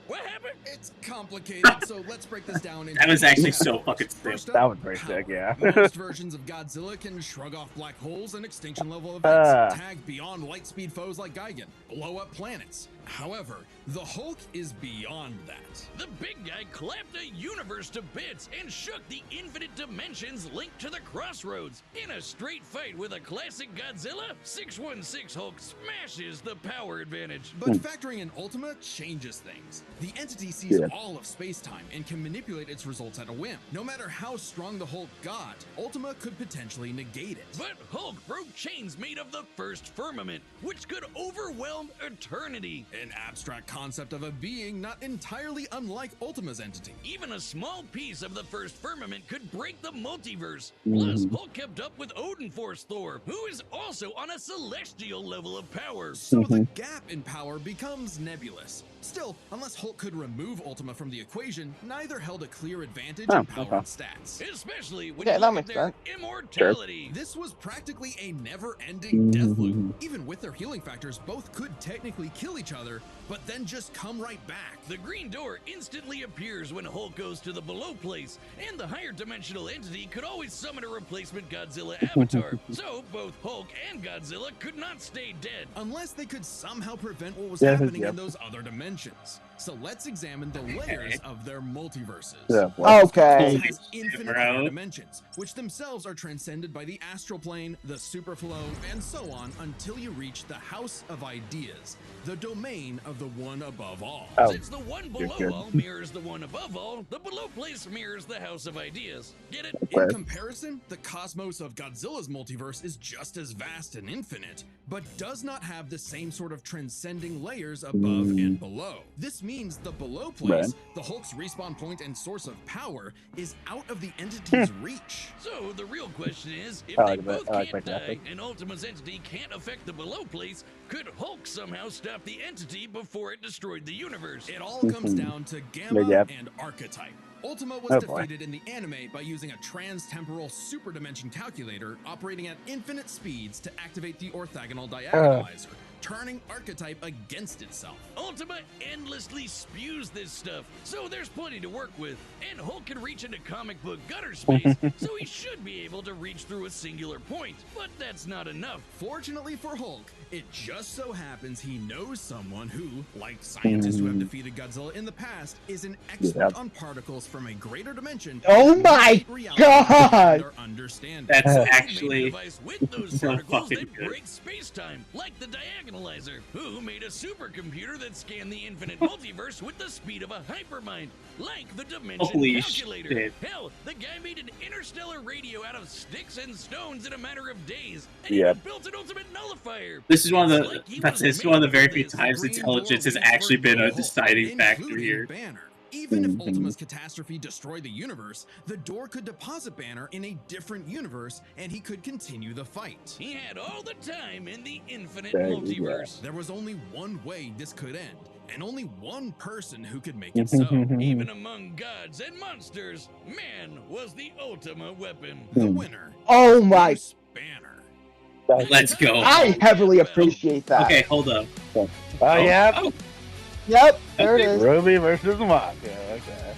[SPEAKER 5] What happened?
[SPEAKER 4] It's complicated, so let's break this down into
[SPEAKER 2] That was actually
[SPEAKER 4] steps.
[SPEAKER 2] so fucking sick.
[SPEAKER 4] First up,
[SPEAKER 1] That was very
[SPEAKER 4] power.
[SPEAKER 1] sick, yeah.
[SPEAKER 4] Most versions of Godzilla can shrug off black holes and extinction level events, tag beyond light speed foes like Gigan, blow up planets. However, the Hulk is beyond that.
[SPEAKER 5] The big guy clapped a universe to bits and shook the infinite dimensions linked to the crossroads. In a straight fight with a classic Godzilla, 616 Hulk smashes the power advantage.
[SPEAKER 4] But factoring in Ultima changes things. The entity sees
[SPEAKER 1] Yeah.
[SPEAKER 4] all of space-time and can manipulate its results at a whim. No matter how strong the Hulk got, Ultima could potentially negate it.
[SPEAKER 5] But Hulk broke chains made of the first firmament, which could overwhelm eternity.
[SPEAKER 4] An abstract concept of a being not entirely unlike Ultima's entity.
[SPEAKER 5] Even a small piece of the first firmament could break the multiverse. Plus, Hulk kept up with Odin Force Thor, who is also on a celestial level of power.
[SPEAKER 4] So the gap in power becomes nebulous. Still, unless Hulk could remove Ultima from the equation, neither held a clear advantage in power
[SPEAKER 1] okay.
[SPEAKER 4] and stats.
[SPEAKER 5] Especially when
[SPEAKER 3] Yeah,
[SPEAKER 5] you
[SPEAKER 3] that
[SPEAKER 5] look at
[SPEAKER 3] makes
[SPEAKER 5] their
[SPEAKER 3] sense.
[SPEAKER 5] immortality.
[SPEAKER 4] This was practically a never-ending death loop. Even with their healing factors, both could technically kill each other, but then just come right back.
[SPEAKER 5] The green door instantly appears when Hulk goes to the below place, and the higher dimensional entity could always summon a replacement Godzilla avatar. So both Hulk and Godzilla could not stay dead.
[SPEAKER 4] Unless they could somehow prevent what was
[SPEAKER 1] Yeah,
[SPEAKER 4] happening
[SPEAKER 1] yep.
[SPEAKER 4] in those other dimensions. So let's examine the layers of their multiverses.
[SPEAKER 1] Yeah.
[SPEAKER 3] Okay.
[SPEAKER 4] It has infinite
[SPEAKER 2] Bro.
[SPEAKER 4] higher dimensions, which themselves are transcended by the astral plane, the superflow, and so on until you reach the House of Ideas, the domain of the one above all.
[SPEAKER 1] Oh.
[SPEAKER 5] Since the one
[SPEAKER 1] You're
[SPEAKER 5] below
[SPEAKER 1] good.
[SPEAKER 5] all mirrors the one above all, the below place mirrors the House of Ideas. Get it?
[SPEAKER 4] In
[SPEAKER 1] Okay.
[SPEAKER 4] comparison, the cosmos of Godzilla's multiverse is just as vast and infinite, but does not have the same sort of transcending layers above and below. This means the below place,
[SPEAKER 1] Right.
[SPEAKER 4] the Hulk's respawn point and source of power, is out of the entity's reach.
[SPEAKER 5] So the real question is, if
[SPEAKER 1] I
[SPEAKER 5] they
[SPEAKER 1] like that.
[SPEAKER 5] both
[SPEAKER 1] I like
[SPEAKER 5] can't
[SPEAKER 1] that
[SPEAKER 5] die
[SPEAKER 1] graphic.
[SPEAKER 5] and Ultima's entity can't affect the below place, could Hulk somehow stop the entity before it destroyed the universe?
[SPEAKER 4] It all comes down to gamma
[SPEAKER 1] Yep.
[SPEAKER 4] and archetype. Ultima was
[SPEAKER 1] Oh, boy.
[SPEAKER 4] defeated in the anime by using a trans-temporal superdimension calculator operating at infinite speeds to activate the orthogonal diagonalizer, turning Archetype against itself.
[SPEAKER 5] Ultima endlessly spews this stuff, so there's plenty to work with. And Hulk can reach into comic book gutter space, so he should be able to reach through a singular point. But that's not enough.
[SPEAKER 4] Fortunately for Hulk, it just so happens he knows someone who, like scientists who have defeated Godzilla in the past, is an expert on particles from a greater dimension.
[SPEAKER 3] Oh my God!
[SPEAKER 2] That's
[SPEAKER 5] Made a
[SPEAKER 2] actually
[SPEAKER 5] device with those
[SPEAKER 2] so
[SPEAKER 5] particles
[SPEAKER 2] fucking
[SPEAKER 5] that
[SPEAKER 2] good.
[SPEAKER 5] break space-time, like the diagonalizer, who made a supercomputer that scanned the infinite multiverse with the speed of a hypermind, like the dimension
[SPEAKER 2] Holy
[SPEAKER 5] calculator.
[SPEAKER 2] shit.
[SPEAKER 5] Hell, the guy made an interstellar radio out of sticks and stones in a matter of days, and
[SPEAKER 1] Yep.
[SPEAKER 5] even built an ultimate nullifier.
[SPEAKER 2] This is one of
[SPEAKER 5] It's
[SPEAKER 2] the
[SPEAKER 5] like he
[SPEAKER 2] that's
[SPEAKER 5] was
[SPEAKER 2] it's one of the
[SPEAKER 5] made
[SPEAKER 2] very
[SPEAKER 5] for
[SPEAKER 2] few
[SPEAKER 5] this.
[SPEAKER 2] times
[SPEAKER 4] Green
[SPEAKER 2] intelligence has
[SPEAKER 4] Dwarf
[SPEAKER 2] actually been a
[SPEAKER 4] Hulk,
[SPEAKER 2] deciding factor
[SPEAKER 4] including
[SPEAKER 2] here.
[SPEAKER 4] Banner. Even if Ultima's catastrophe destroyed the universe, the door could deposit Banner in a different universe, and he could continue the fight.
[SPEAKER 5] He had all the time in the infinite
[SPEAKER 1] There you go.
[SPEAKER 5] multiverse.
[SPEAKER 4] There was only one way this could end, and only one person who could make it so.
[SPEAKER 5] Even among gods and monsters, man was the ultimate weapon.
[SPEAKER 4] The winner,
[SPEAKER 3] Oh my!
[SPEAKER 4] Bruce Banner.
[SPEAKER 2] Let's go.
[SPEAKER 3] I heavily appreciate that.
[SPEAKER 2] Okay, hold up.
[SPEAKER 1] Oh, yeah.
[SPEAKER 2] Oh,
[SPEAKER 3] Yep, there it
[SPEAKER 2] Okay,
[SPEAKER 3] is.
[SPEAKER 1] Ruby versus Maka. Okay.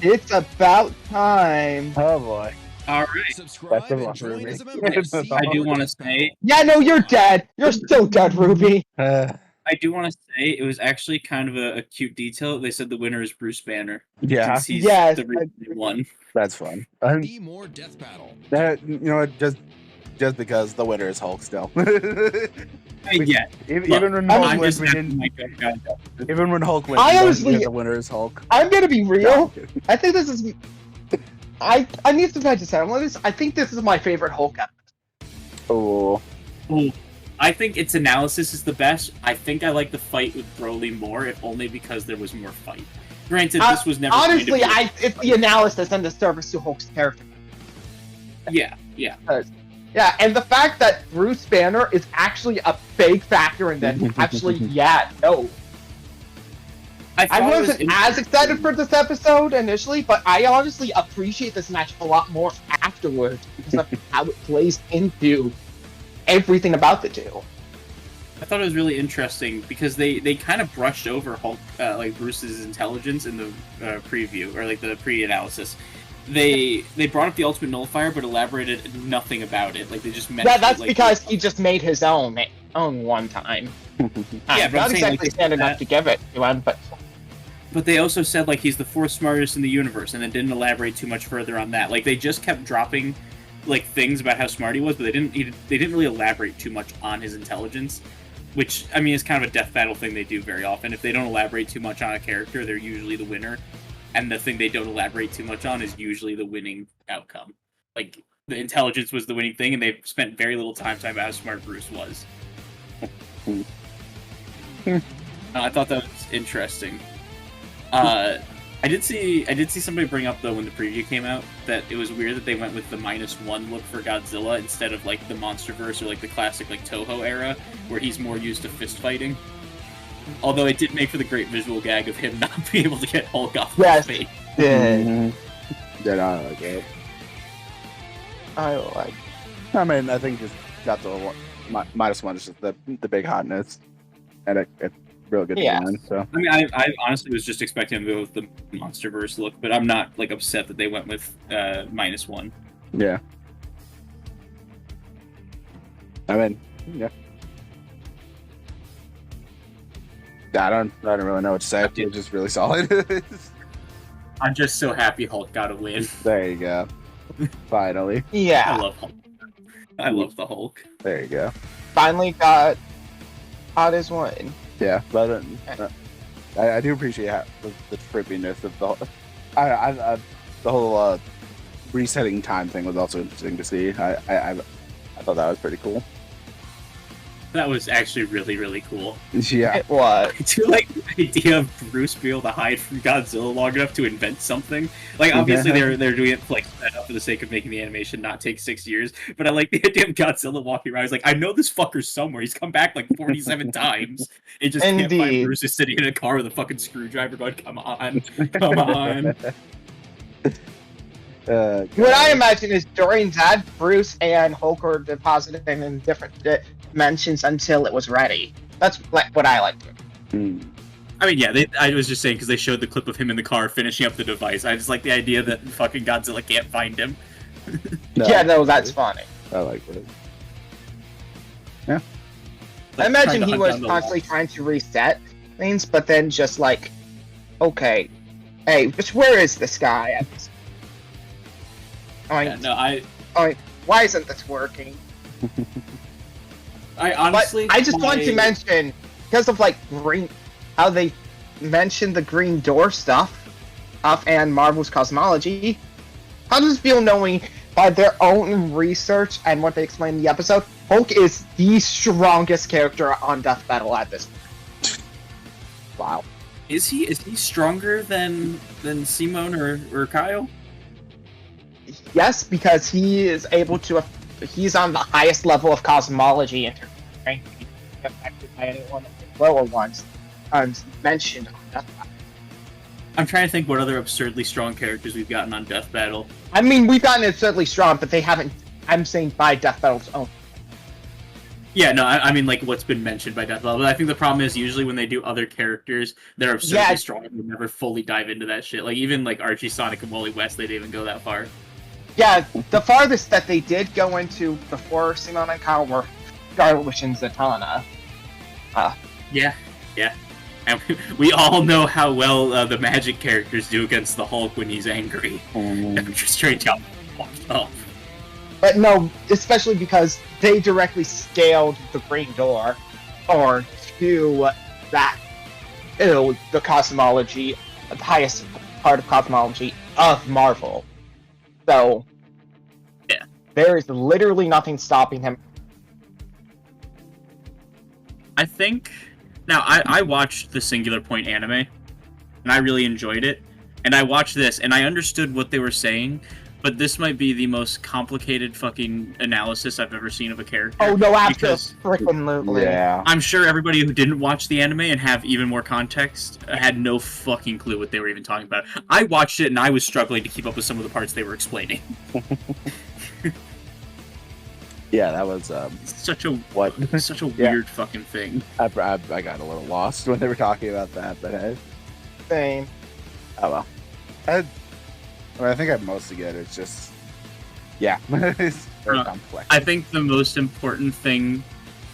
[SPEAKER 3] It's about time.
[SPEAKER 1] Oh boy.
[SPEAKER 2] all right.
[SPEAKER 4] Subscribe
[SPEAKER 1] the
[SPEAKER 4] and
[SPEAKER 1] one,
[SPEAKER 4] join
[SPEAKER 1] Ruby.
[SPEAKER 4] as a member to see
[SPEAKER 2] I do
[SPEAKER 4] our
[SPEAKER 2] want to
[SPEAKER 4] guest panel.
[SPEAKER 2] say
[SPEAKER 3] Yeah, no, you're dead. You're so dead, Ruby.
[SPEAKER 2] I do want to say it was actually kind of a cute detail. They said the winner is Bruce Banner.
[SPEAKER 1] Yeah,
[SPEAKER 2] Since he's
[SPEAKER 3] Yes,
[SPEAKER 2] the reason he won.
[SPEAKER 1] that's fun.
[SPEAKER 4] The more death battle.
[SPEAKER 1] You know what? Just because the winner is Hulk still.
[SPEAKER 2] Yeah,
[SPEAKER 1] Even when
[SPEAKER 2] I'm
[SPEAKER 1] Hulk wins,
[SPEAKER 2] just
[SPEAKER 1] we
[SPEAKER 2] having
[SPEAKER 1] didn't.
[SPEAKER 2] my good guy.
[SPEAKER 1] Even when Hulk wins,
[SPEAKER 3] I
[SPEAKER 1] we don't
[SPEAKER 3] honestly-
[SPEAKER 1] get the winner is Hulk.
[SPEAKER 3] I'm gonna be
[SPEAKER 1] No,
[SPEAKER 3] real. I think this is. I need some time to settle on this. I think this is my favorite Hulk episode.
[SPEAKER 1] Oh,
[SPEAKER 2] Ooh, I think its analysis is the best. I think I like the fight with Broly more, if only because there was more fight. Granted, this was never going to
[SPEAKER 3] Honestly,
[SPEAKER 2] be-
[SPEAKER 3] it's the analysis and the service to Hulk's character.
[SPEAKER 2] yeah.
[SPEAKER 3] Yeah, and the fact that Bruce Banner is actually a big factor in that. Actually, yeah, no. I
[SPEAKER 2] thought it was
[SPEAKER 3] wasn't as excited for this episode initially, but I honestly appreciate this match a lot more afterwards because of how it plays into everything about the two.
[SPEAKER 2] I thought it was really interesting because they kind of brushed over Hulk, like Bruce's intelligence in the preview or like the pre-analysis. They brought up the ultimate nullifier, but elaborated nothing about it. Like they just mentioned.
[SPEAKER 3] Yeah, that's
[SPEAKER 2] like,
[SPEAKER 3] because he just made his own one time.
[SPEAKER 2] Yeah, but I'm
[SPEAKER 3] not
[SPEAKER 2] saying, like,
[SPEAKER 3] exactly stand enough
[SPEAKER 2] that-
[SPEAKER 3] to give it to him, but
[SPEAKER 2] But they also said like he's the fourth smartest in the universe, and then didn't elaborate too much further on that. Like they just kept dropping like things about how smart he was, but they didn't really elaborate too much on his intelligence. Which I mean is kind of a death battle thing they do very often. If they don't elaborate too much on a character, they're usually the winner. And the thing they don't elaborate too much on is usually the winning outcome. Like the intelligence was the winning thing, and they spent very little time talking about how smart Bruce was. I thought that was interesting. I did see somebody bring up though when the preview came out that it was weird that they went with the -1 look for Godzilla instead of like the MonsterVerse or like the classic like Toho era where he's more used to fist fighting. Although it did make for the great visual gag of him not being able to get Hulk off
[SPEAKER 3] Yes.
[SPEAKER 2] his face.
[SPEAKER 3] yeah,
[SPEAKER 1] yeah, I like it.
[SPEAKER 3] I like.
[SPEAKER 1] I mean, I think just got the -1 is just the big hotness, and it's real good
[SPEAKER 3] Yeah.
[SPEAKER 1] design. So
[SPEAKER 2] I mean, I honestly was just expecting him to go with the MonsterVerse look, but I'm not like upset that they went with -1.
[SPEAKER 1] yeah, I mean, yeah. I don't really know what to say. It was just really solid.
[SPEAKER 2] I'm just so happy Hulk got a win.
[SPEAKER 1] There you go. Finally,
[SPEAKER 2] I
[SPEAKER 3] Yeah,
[SPEAKER 2] love Hulk. I love the Hulk.
[SPEAKER 1] there you go.
[SPEAKER 3] finally got his win.
[SPEAKER 1] Yeah, but I do appreciate the trippiness of the the whole resetting time thing was also interesting to see. I thought that was pretty cool.
[SPEAKER 2] That was actually really, really cool.
[SPEAKER 1] Yeah,
[SPEAKER 3] It was.
[SPEAKER 2] I do like the idea of Bruce being able to hide from Godzilla long enough to invent something. Like, obviously, they're doing it like sped up for the sake of making the animation not take 6 years. But I like the idea of Godzilla walking around. He's like, I know this fucker's somewhere. He's come back like 47 times. It just can't find
[SPEAKER 3] Indeed.
[SPEAKER 2] Bruce is sitting in a car with a fucking screwdriver going, come on, come on.
[SPEAKER 3] What I imagine is during that, Bruce and Hulk were deposited in different dimensions until it was ready. That's like what I like to do.
[SPEAKER 2] I mean, yeah, I was just saying because they showed the clip of him in the car finishing up the device. I just like the idea that fucking Godzilla can't find him.
[SPEAKER 3] No, that's funny.
[SPEAKER 1] I like it.
[SPEAKER 3] I
[SPEAKER 2] Like,
[SPEAKER 3] imagine
[SPEAKER 2] trying to
[SPEAKER 3] he
[SPEAKER 2] hunt
[SPEAKER 3] was
[SPEAKER 2] down the
[SPEAKER 3] constantly trying to reset things, but then just like, okay, hey, just where is this guy at this?
[SPEAKER 2] Yeah, no,
[SPEAKER 3] Why isn't this working?
[SPEAKER 2] I honestly,
[SPEAKER 3] But I just want to mention, because of like how they mentioned the Green Door stuff, and Marvel's cosmology. How does it feel knowing by their own research and what they explained in the episode, Hulk is the strongest character on Death Battle at this point? Wow.
[SPEAKER 2] Is he stronger than Simone or Kyle?
[SPEAKER 3] Yes, because he is able to. He's on the highest level of cosmology in terms of strength affected by anyone of the lower ones mentioned on Death Battle.
[SPEAKER 2] I'm trying to think what other absurdly strong characters we've gotten on Death Battle.
[SPEAKER 3] I mean, we've gotten absurdly strong, but they haven't. I'm saying by Death Battle's own.
[SPEAKER 2] Yeah, no, I mean like what's been mentioned by Death Battle. But I think the problem is usually when they do other characters, they're absurdly strong and they never fully dive into that shit. Like even like Archie, Sonic, and Wally West, they didn't even go that far.
[SPEAKER 3] Yeah, the farthest that they did go into before Simon and Kyle were Scarlet Witch and Zatanna.
[SPEAKER 2] Yeah. And we all know how well the magic characters do against the Hulk when he's angry. Just straight up fucked up.
[SPEAKER 3] But no, especially because they directly scaled the Green Door, or to that, the cosmology, the highest part of cosmology of Marvel. So,
[SPEAKER 2] yeah,
[SPEAKER 3] there is literally nothing stopping him.
[SPEAKER 2] I think... Now, I watched the Singular Point anime, and I really enjoyed it. And I watched this, and I understood what they were saying, but this might be the most complicated fucking analysis I've ever seen of a character.
[SPEAKER 3] Oh, no, absolutely.
[SPEAKER 1] Yeah.
[SPEAKER 2] I'm sure everybody who didn't watch the anime and have even more context had no fucking clue what they were even talking about. I watched it, and I was struggling to keep up with some of the parts they were explaining.
[SPEAKER 1] Yeah, that was
[SPEAKER 2] Such a
[SPEAKER 1] Yeah.
[SPEAKER 2] weird fucking thing.
[SPEAKER 1] I got a little lost when they were talking about that, but hey.
[SPEAKER 3] Same.
[SPEAKER 1] Oh well. I think I mostly get it. It's just, yeah, it's very complex.
[SPEAKER 2] I think the most important thing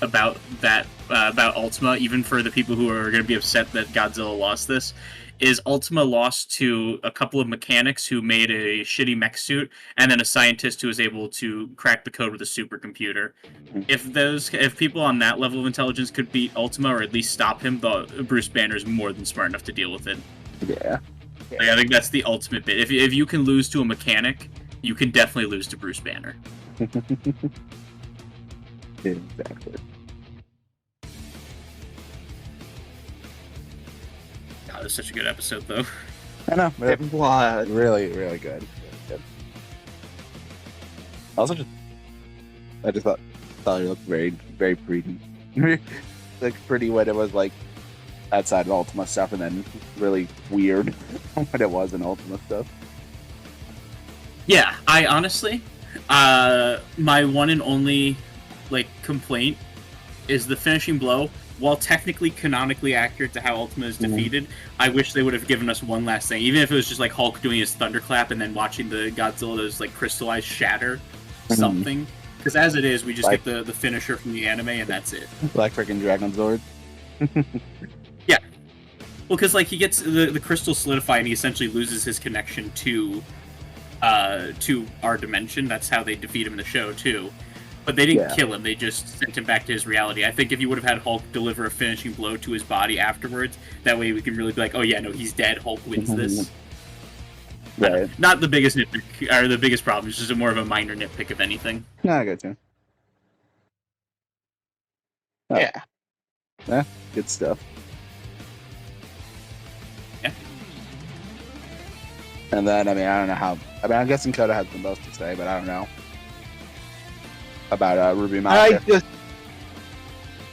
[SPEAKER 2] about that, about Ultima, even for the people who are going to be upset that Godzilla lost this, is Ultima lost to a couple of mechanics who made a shitty mech suit, and then a scientist who was able to crack the code with a supercomputer. If people on that level of intelligence could beat Ultima, or at least stop him, Bruce Banner is more than smart enough to deal with it.
[SPEAKER 1] Yeah.
[SPEAKER 2] Like, I think that's the ultimate bit. If you can lose to a mechanic, you can definitely lose to Bruce Banner.
[SPEAKER 1] Exactly.
[SPEAKER 2] God, it was such a good episode, though.
[SPEAKER 1] I know.
[SPEAKER 3] It was.
[SPEAKER 1] Really, really good. Really good. Also, I just thought it looked very, very pretty. Like pretty when it was like outside of Ultima stuff, and then really weird when it was in Ultima stuff.
[SPEAKER 2] Yeah, I honestly, my one and only like complaint is the finishing blow. While technically canonically accurate to how Ultima is defeated, I wish they would have given us one last thing. Even if it was just like Hulk doing his thunderclap and then watching the Godzilla those like crystallized shatter something. Because as it is, we just get the finisher from the anime and that's it.
[SPEAKER 1] Like freaking Dragon Zord.
[SPEAKER 2] Yeah. Well, because like he gets the crystal solidify and he essentially loses his connection to our dimension. That's how they defeat him in the show too. But they didn't kill him, they just sent him back to his reality. I think if you would have had Hulk deliver a finishing blow to his body afterwards, that way we can really be like, oh yeah, no, he's dead, Hulk wins this.
[SPEAKER 1] Right.
[SPEAKER 2] Not the biggest nitpick, or the biggest problem, it's just more of a minor nitpick, if anything.
[SPEAKER 1] No, I get you. Oh.
[SPEAKER 3] Yeah.
[SPEAKER 1] Yeah, good stuff.
[SPEAKER 2] Yeah.
[SPEAKER 1] And then, I mean, I don't know how... I mean, I'm guessing Koto has the most to say, but I don't know. About Ruby Maka.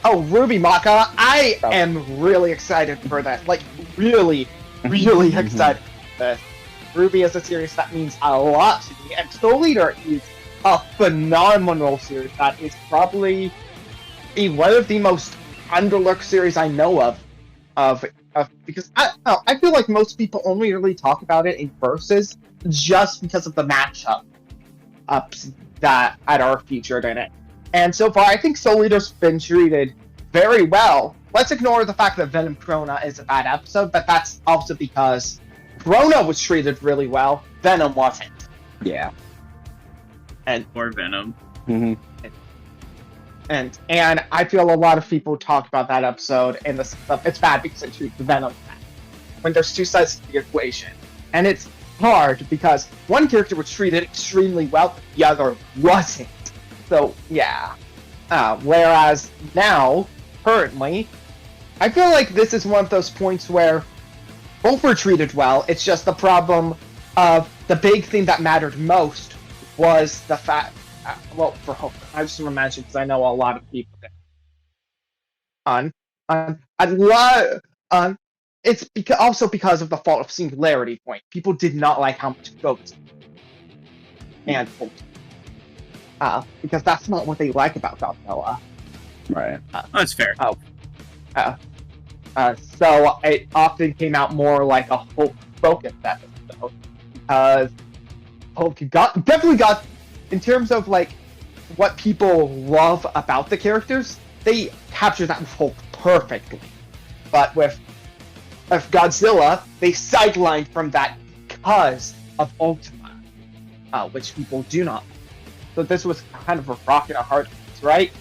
[SPEAKER 3] Ruby Maka! I am really excited for that. Like, really, really excited for that. Ruby is a series that means a lot to me, and Soul Eater is a phenomenal series that is probably one of the most underlooked series I know of because I feel like most people only really talk about it in verses just because of the matchup ups that are featured in it. And so far, I think Soul Eater's been treated very well. Let's ignore the fact that Venom Corona is a bad episode, but that's also because Corona was treated really well, Venom wasn't.
[SPEAKER 1] Yeah.
[SPEAKER 3] And
[SPEAKER 2] Or Venom.
[SPEAKER 1] Mm-hmm.
[SPEAKER 3] And I feel a lot of people talk about that episode and the stuff. It's bad because it treats Venom bad. When there's two sides to the equation. And it's hard because one character was treated extremely well, the other wasn't. So, yeah. Whereas now, currently, I feel like this is one of those points where both were treated well. It's just the problem of the big thing that mattered most was the fact. Well, for hope, I just imagine because I know a lot of people that. It's also because of the fault of Singularity Point. People did not like how much Godzilla and because that's not what they like about Godzilla.
[SPEAKER 1] Right.
[SPEAKER 2] That's fair.
[SPEAKER 3] So it often came out more like a Hulk-focused episode because Hulk definitely got, in terms of like what people love about the characters, they captured that with Hulk perfectly. But with Godzilla, they sidelined from that because of Ultima, which people do not. So this was kind of a rock and a hard place, right?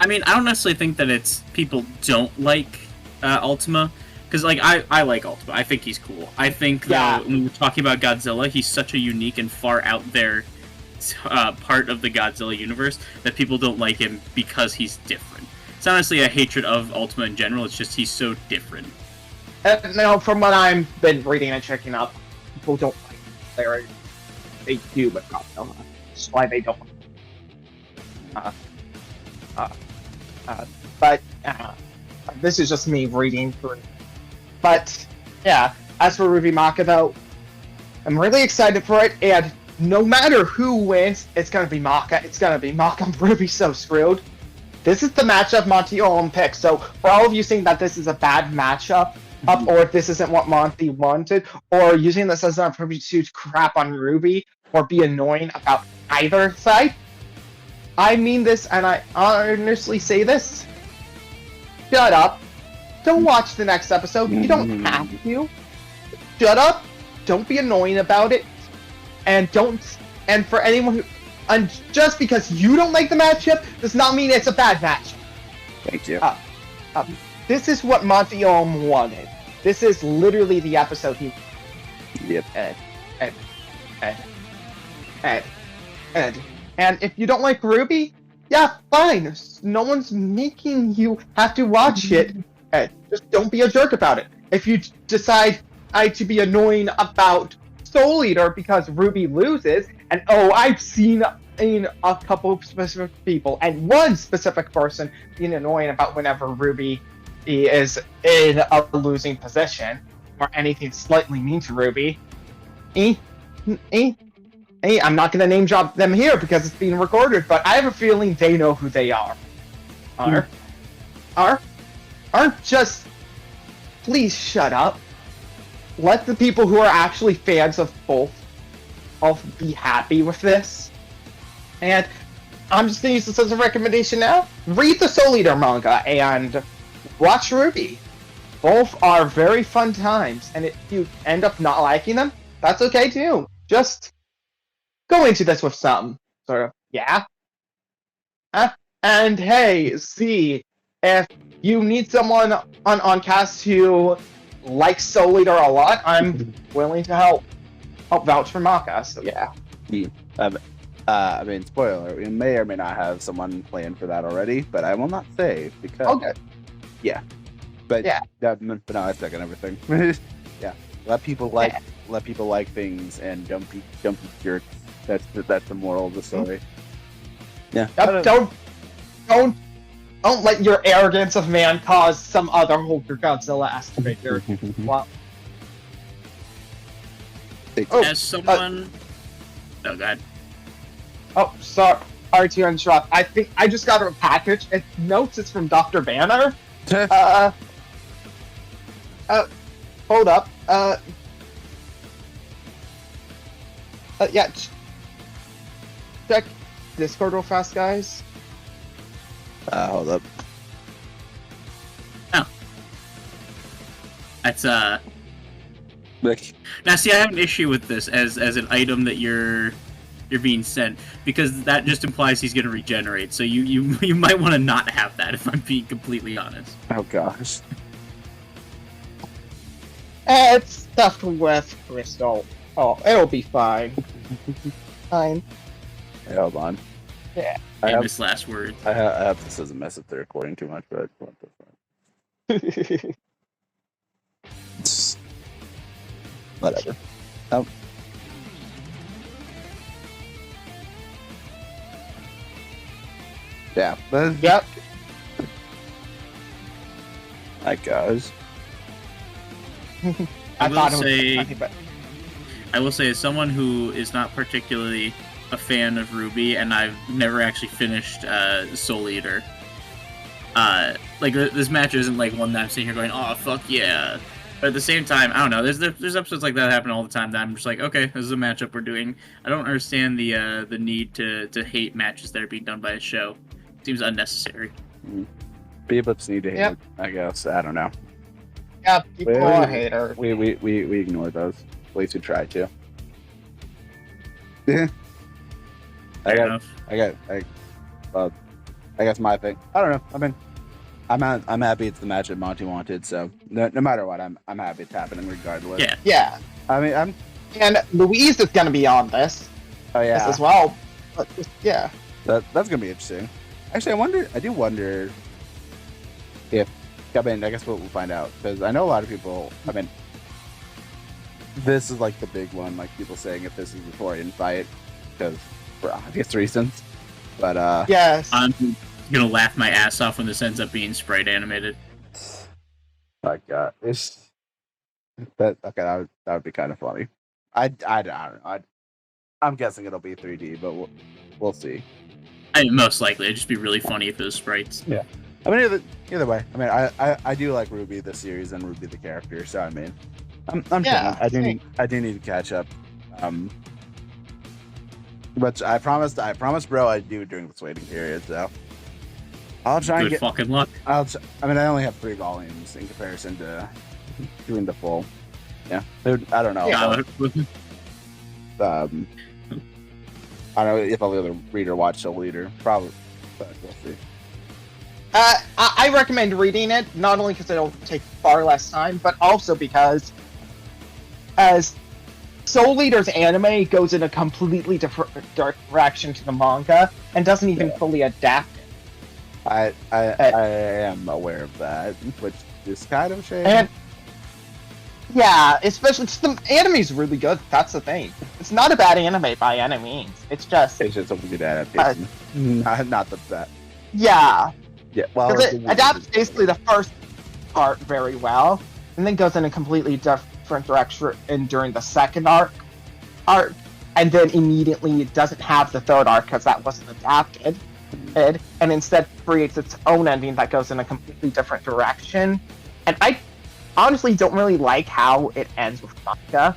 [SPEAKER 2] I mean, I don't necessarily think that it's people don't like Ultima, because like I like Ultima. I think he's cool. I think though, when we're talking about Godzilla, he's such a unique and far out there part of the Godzilla universe that people don't like him because he's different. It's honestly a hatred of Ultima in general. It's just he's so different.
[SPEAKER 3] No, from what I've been reading and checking up, people don't like him. They do with Godzilla. That's why they don't. But this is just me reading through. But yeah, as for Ruby Maka though, I'm really excited for it, and no matter who wins, it's gonna be Maka. It's gonna be Maka. Ruby's so screwed. This is the matchup Monty Olam picked. So for all of you saying that this is a bad matchup, or if this isn't what Monty wanted, or using this as an opportunity to crap on Ruby or be annoying about either side, I mean this, and I honestly say this. Shut up. Don't watch the next episode. You don't have to. Shut up. Don't be annoying about it. And for anyone who, and just because you don't like the matchup does not mean it's a bad matchup.
[SPEAKER 1] Thank you.
[SPEAKER 3] This is what Monty Ohm wanted. This is literally the episode he.
[SPEAKER 1] Yep.
[SPEAKER 3] And if you don't like Ruby, yeah, fine. No one's making you have to watch it. Just don't be a jerk about it. If you decide to be annoying about Soul Eater because Ruby loses, and I've seen in a couple of specific people, and one specific person being annoying about whenever Ruby is in a losing position, or anything slightly mean to Ruby. I'm not going to name drop them here because it's being recorded, but I have a feeling they know who they are. Aren't just... Please shut up. Let the people who are actually fans of both be happy with this. And I'm just going to use this as a recommendation now. Read the Soul Eater manga and watch Ruby. Both are very fun times, and if you end up not liking them, that's okay too. Just go into this with some sort of, yeah. And hey, see, if you need someone on cast who likes Soul Eater a lot, I'm willing to help vouch for Maka, so yeah.
[SPEAKER 1] I mean, spoiler, we may or may not have someone planned for that already, but I will not say because...
[SPEAKER 3] Okay.
[SPEAKER 1] Yeah. But
[SPEAKER 3] yeah.
[SPEAKER 1] But no, I second everything. Yeah. Let people like things and jumpy jerks. That's the moral of the story. Yeah.
[SPEAKER 3] Don't let your arrogance of man cause some other Hulk or Godzilla estimator. Well, Oh,
[SPEAKER 2] As someone... oh, God.
[SPEAKER 3] Oh, sorry to interrupt. I think I just got a package. It notes it's from Dr. Banner. Hold up. Yeah. Check Discord real fast, guys.
[SPEAKER 1] Hold up.
[SPEAKER 2] Oh. That's,
[SPEAKER 1] Like,
[SPEAKER 2] Now, see, I have an issue with this as an item that you're being sent, because that just implies he's going to regenerate. So you might want to not have that, if I'm being completely honest.
[SPEAKER 1] oh gosh.
[SPEAKER 3] It's stuffed with crystal. Oh, it'll be fine. Fine.
[SPEAKER 1] Hey, hold on.
[SPEAKER 3] Yeah.
[SPEAKER 1] I have,
[SPEAKER 2] Famous last words.
[SPEAKER 1] I have this as a mess if they're recording too much, but what the fuck? Whatever. Yeah, but
[SPEAKER 3] Yep.
[SPEAKER 1] my gosh.
[SPEAKER 3] I
[SPEAKER 2] will
[SPEAKER 3] thought it was
[SPEAKER 2] say-
[SPEAKER 3] funny, but
[SPEAKER 2] I will say, as someone who is not particularly a fan of Ruby, and I've never actually finished Soul Eater, like, this match isn't like one that I'm sitting here going, oh, fuck yeah. But at the same time, I don't know, there's episodes like that happen all the time that I'm just like, okay, this is a matchup we're doing. I don't understand the need to hate matches that are being done by a show. Seems unnecessary.
[SPEAKER 1] People need to hate
[SPEAKER 3] Yep.
[SPEAKER 1] it, I guess. I don't know.
[SPEAKER 3] yeah, people
[SPEAKER 1] Wait,
[SPEAKER 3] are
[SPEAKER 1] wait.
[SPEAKER 3] haters.
[SPEAKER 1] We ignore those. At least we try to. Yeah.
[SPEAKER 2] Fair enough.
[SPEAKER 1] I guess my thing. I don't know. I mean, I'm happy it's the match that Monty wanted. So no matter what, I'm happy it's happening regardless.
[SPEAKER 2] Yeah.
[SPEAKER 3] Yeah,
[SPEAKER 1] I mean,
[SPEAKER 3] and Louise is gonna be on this
[SPEAKER 1] yeah.
[SPEAKER 3] as well. But yeah,
[SPEAKER 1] That's gonna be interesting. Actually, I do wonder if, I mean, I guess we'll find out, because I know a lot of people, I mean, this is like the big one, like people saying if this is a Torian fight, because for obvious reasons. But
[SPEAKER 3] yes.
[SPEAKER 2] I'm gonna laugh my ass off when this ends up being sprite animated.
[SPEAKER 1] my God, that would be kind of funny. I don't know. I'm guessing it'll be 3D, but we'll see.
[SPEAKER 2] I mean, most likely, it'd just be really funny if it was sprites.
[SPEAKER 1] Yeah. I mean, either way. I mean, I do like Ruby the series and Ruby the character. So I mean, I'm
[SPEAKER 3] Yeah,
[SPEAKER 1] kidding. I do need to catch up. But I promised, bro, I'd do it during this waiting period. So I'll try and
[SPEAKER 2] Good
[SPEAKER 1] get.
[SPEAKER 2] fucking luck.
[SPEAKER 1] I mean, I only have 3 volumes in comparison to doing the full. Yeah, I don't know.
[SPEAKER 3] Yeah.
[SPEAKER 1] I don't know if I'll either read or watch Soul Eater. Probably, but we'll see.
[SPEAKER 3] I recommend reading it, not only because it'll take far less time, but also because as Soul Eater's anime goes in a completely different direction to the manga and doesn't even fully adapt it.
[SPEAKER 1] I am aware of that, which is kind of a shame.
[SPEAKER 3] And yeah, especially the anime's really good. That's the thing. It's not a bad anime by any means. It's just
[SPEAKER 1] It's just a good adaptation. Not the best.
[SPEAKER 3] yeah.
[SPEAKER 1] Yeah, well,
[SPEAKER 3] Because it adapts basically the first part very well, and then goes in a completely different direction during the second arc, and then immediately it doesn't have the third arc because that wasn't adapted, and instead creates its own ending that goes in a completely different direction. And I honestly don't really like how it ends with manga,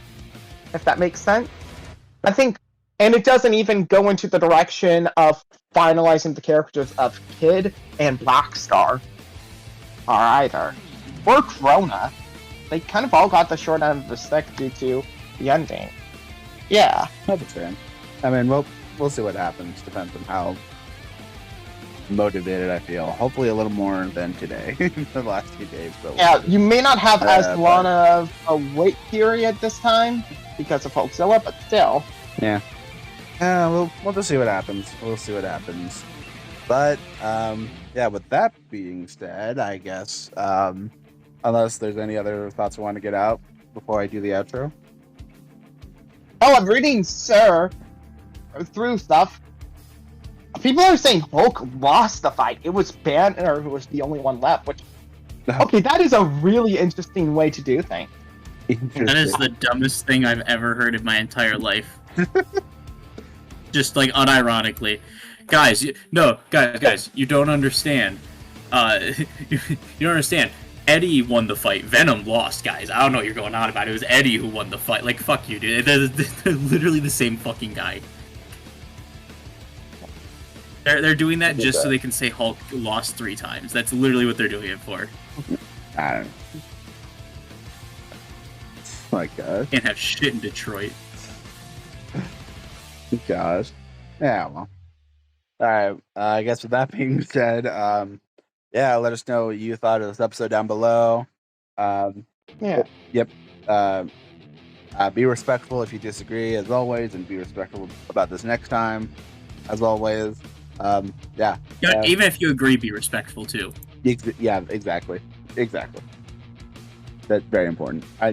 [SPEAKER 3] if that makes sense. I think, and it doesn't even go into the direction of finalizing the characters of Kid and Black Star either. Or Corona. They kind of all got the short end of the stick due to the ending. Yeah.
[SPEAKER 1] That's fair. I mean, we'll see what happens. Depends on how motivated I feel. Hopefully a little more than today. The last few days. But
[SPEAKER 3] Yeah, you may not have as
[SPEAKER 1] but-
[SPEAKER 3] long of a wait period this time because of Godzilla, but still.
[SPEAKER 1] Yeah, we'll just see what happens. We'll see what happens. But yeah, with that being said, I guess unless there's any other thoughts I want to get out before I do the outro.
[SPEAKER 3] Oh, I'm reading through stuff. People are saying Hulk lost the fight. It was Banner who was the only one left, which okay, that is a really interesting way to do things.
[SPEAKER 2] That is the dumbest thing I've ever heard in my entire life. Just like unironically, guys. Guys, you don't understand. You don't understand. Eddie won the fight. Venom lost, guys. I don't know what you're going on about. It was Eddie who won the fight. Like, fuck you, dude. They're literally the same fucking guy. They're doing that just so they can say Hulk lost 3 times. That's literally what they're doing it for.
[SPEAKER 1] I don't know. My God.
[SPEAKER 2] Can't have shit in Detroit.
[SPEAKER 1] Gosh. Yeah, well. Alright, I guess with that being said, yeah, let us know what you thought of this episode down below.
[SPEAKER 3] Yeah.
[SPEAKER 1] Yep. Be respectful if you disagree, as always, and be respectful about this next time, as always. Yeah.
[SPEAKER 2] Even if you agree, be respectful too.
[SPEAKER 1] Yeah, exactly. That's very important. I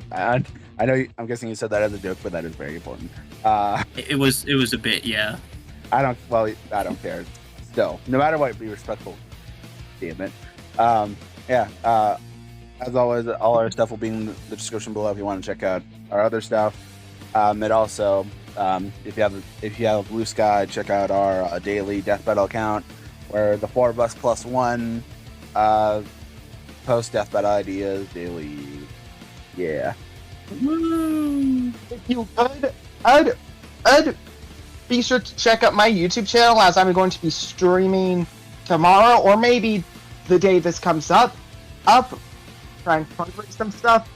[SPEAKER 1] know. I'm guessing you said that as a joke, but that is very important.
[SPEAKER 2] It was a bit, yeah.
[SPEAKER 1] I don't care. Still, no matter what, be respectful. Damn it. Yeah. As always, all our stuff will be in the description below if you want to check out our other stuff. And also, if you have Blue Sky, check out our daily Death Battle account, where the 4 of us plus 1 post Death Battle ideas daily. Yeah.
[SPEAKER 3] Woo! If you could, I'd be sure to check out my YouTube channel, as I'm going to be streaming tomorrow, or maybe the day this comes up, trying to fundraise some stuff.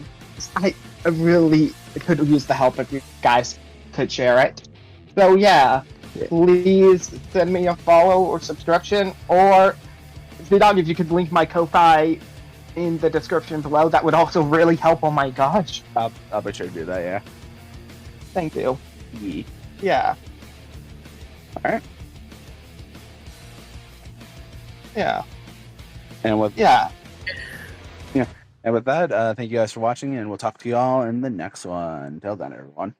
[SPEAKER 3] I really could use the help if you guys could share it. So yeah, please send me a follow or subscription, or ZDogg, if you could link my Ko-Fi in the description below, that would also really help. Oh my gosh.
[SPEAKER 1] I'll be sure to do that, yeah.
[SPEAKER 3] Thank you. Yeah.
[SPEAKER 1] Alright.
[SPEAKER 3] Yeah.
[SPEAKER 1] And with
[SPEAKER 3] Yeah.
[SPEAKER 1] And with that, thank you guys for watching, and we'll talk to you all in the next one. Till then, everyone.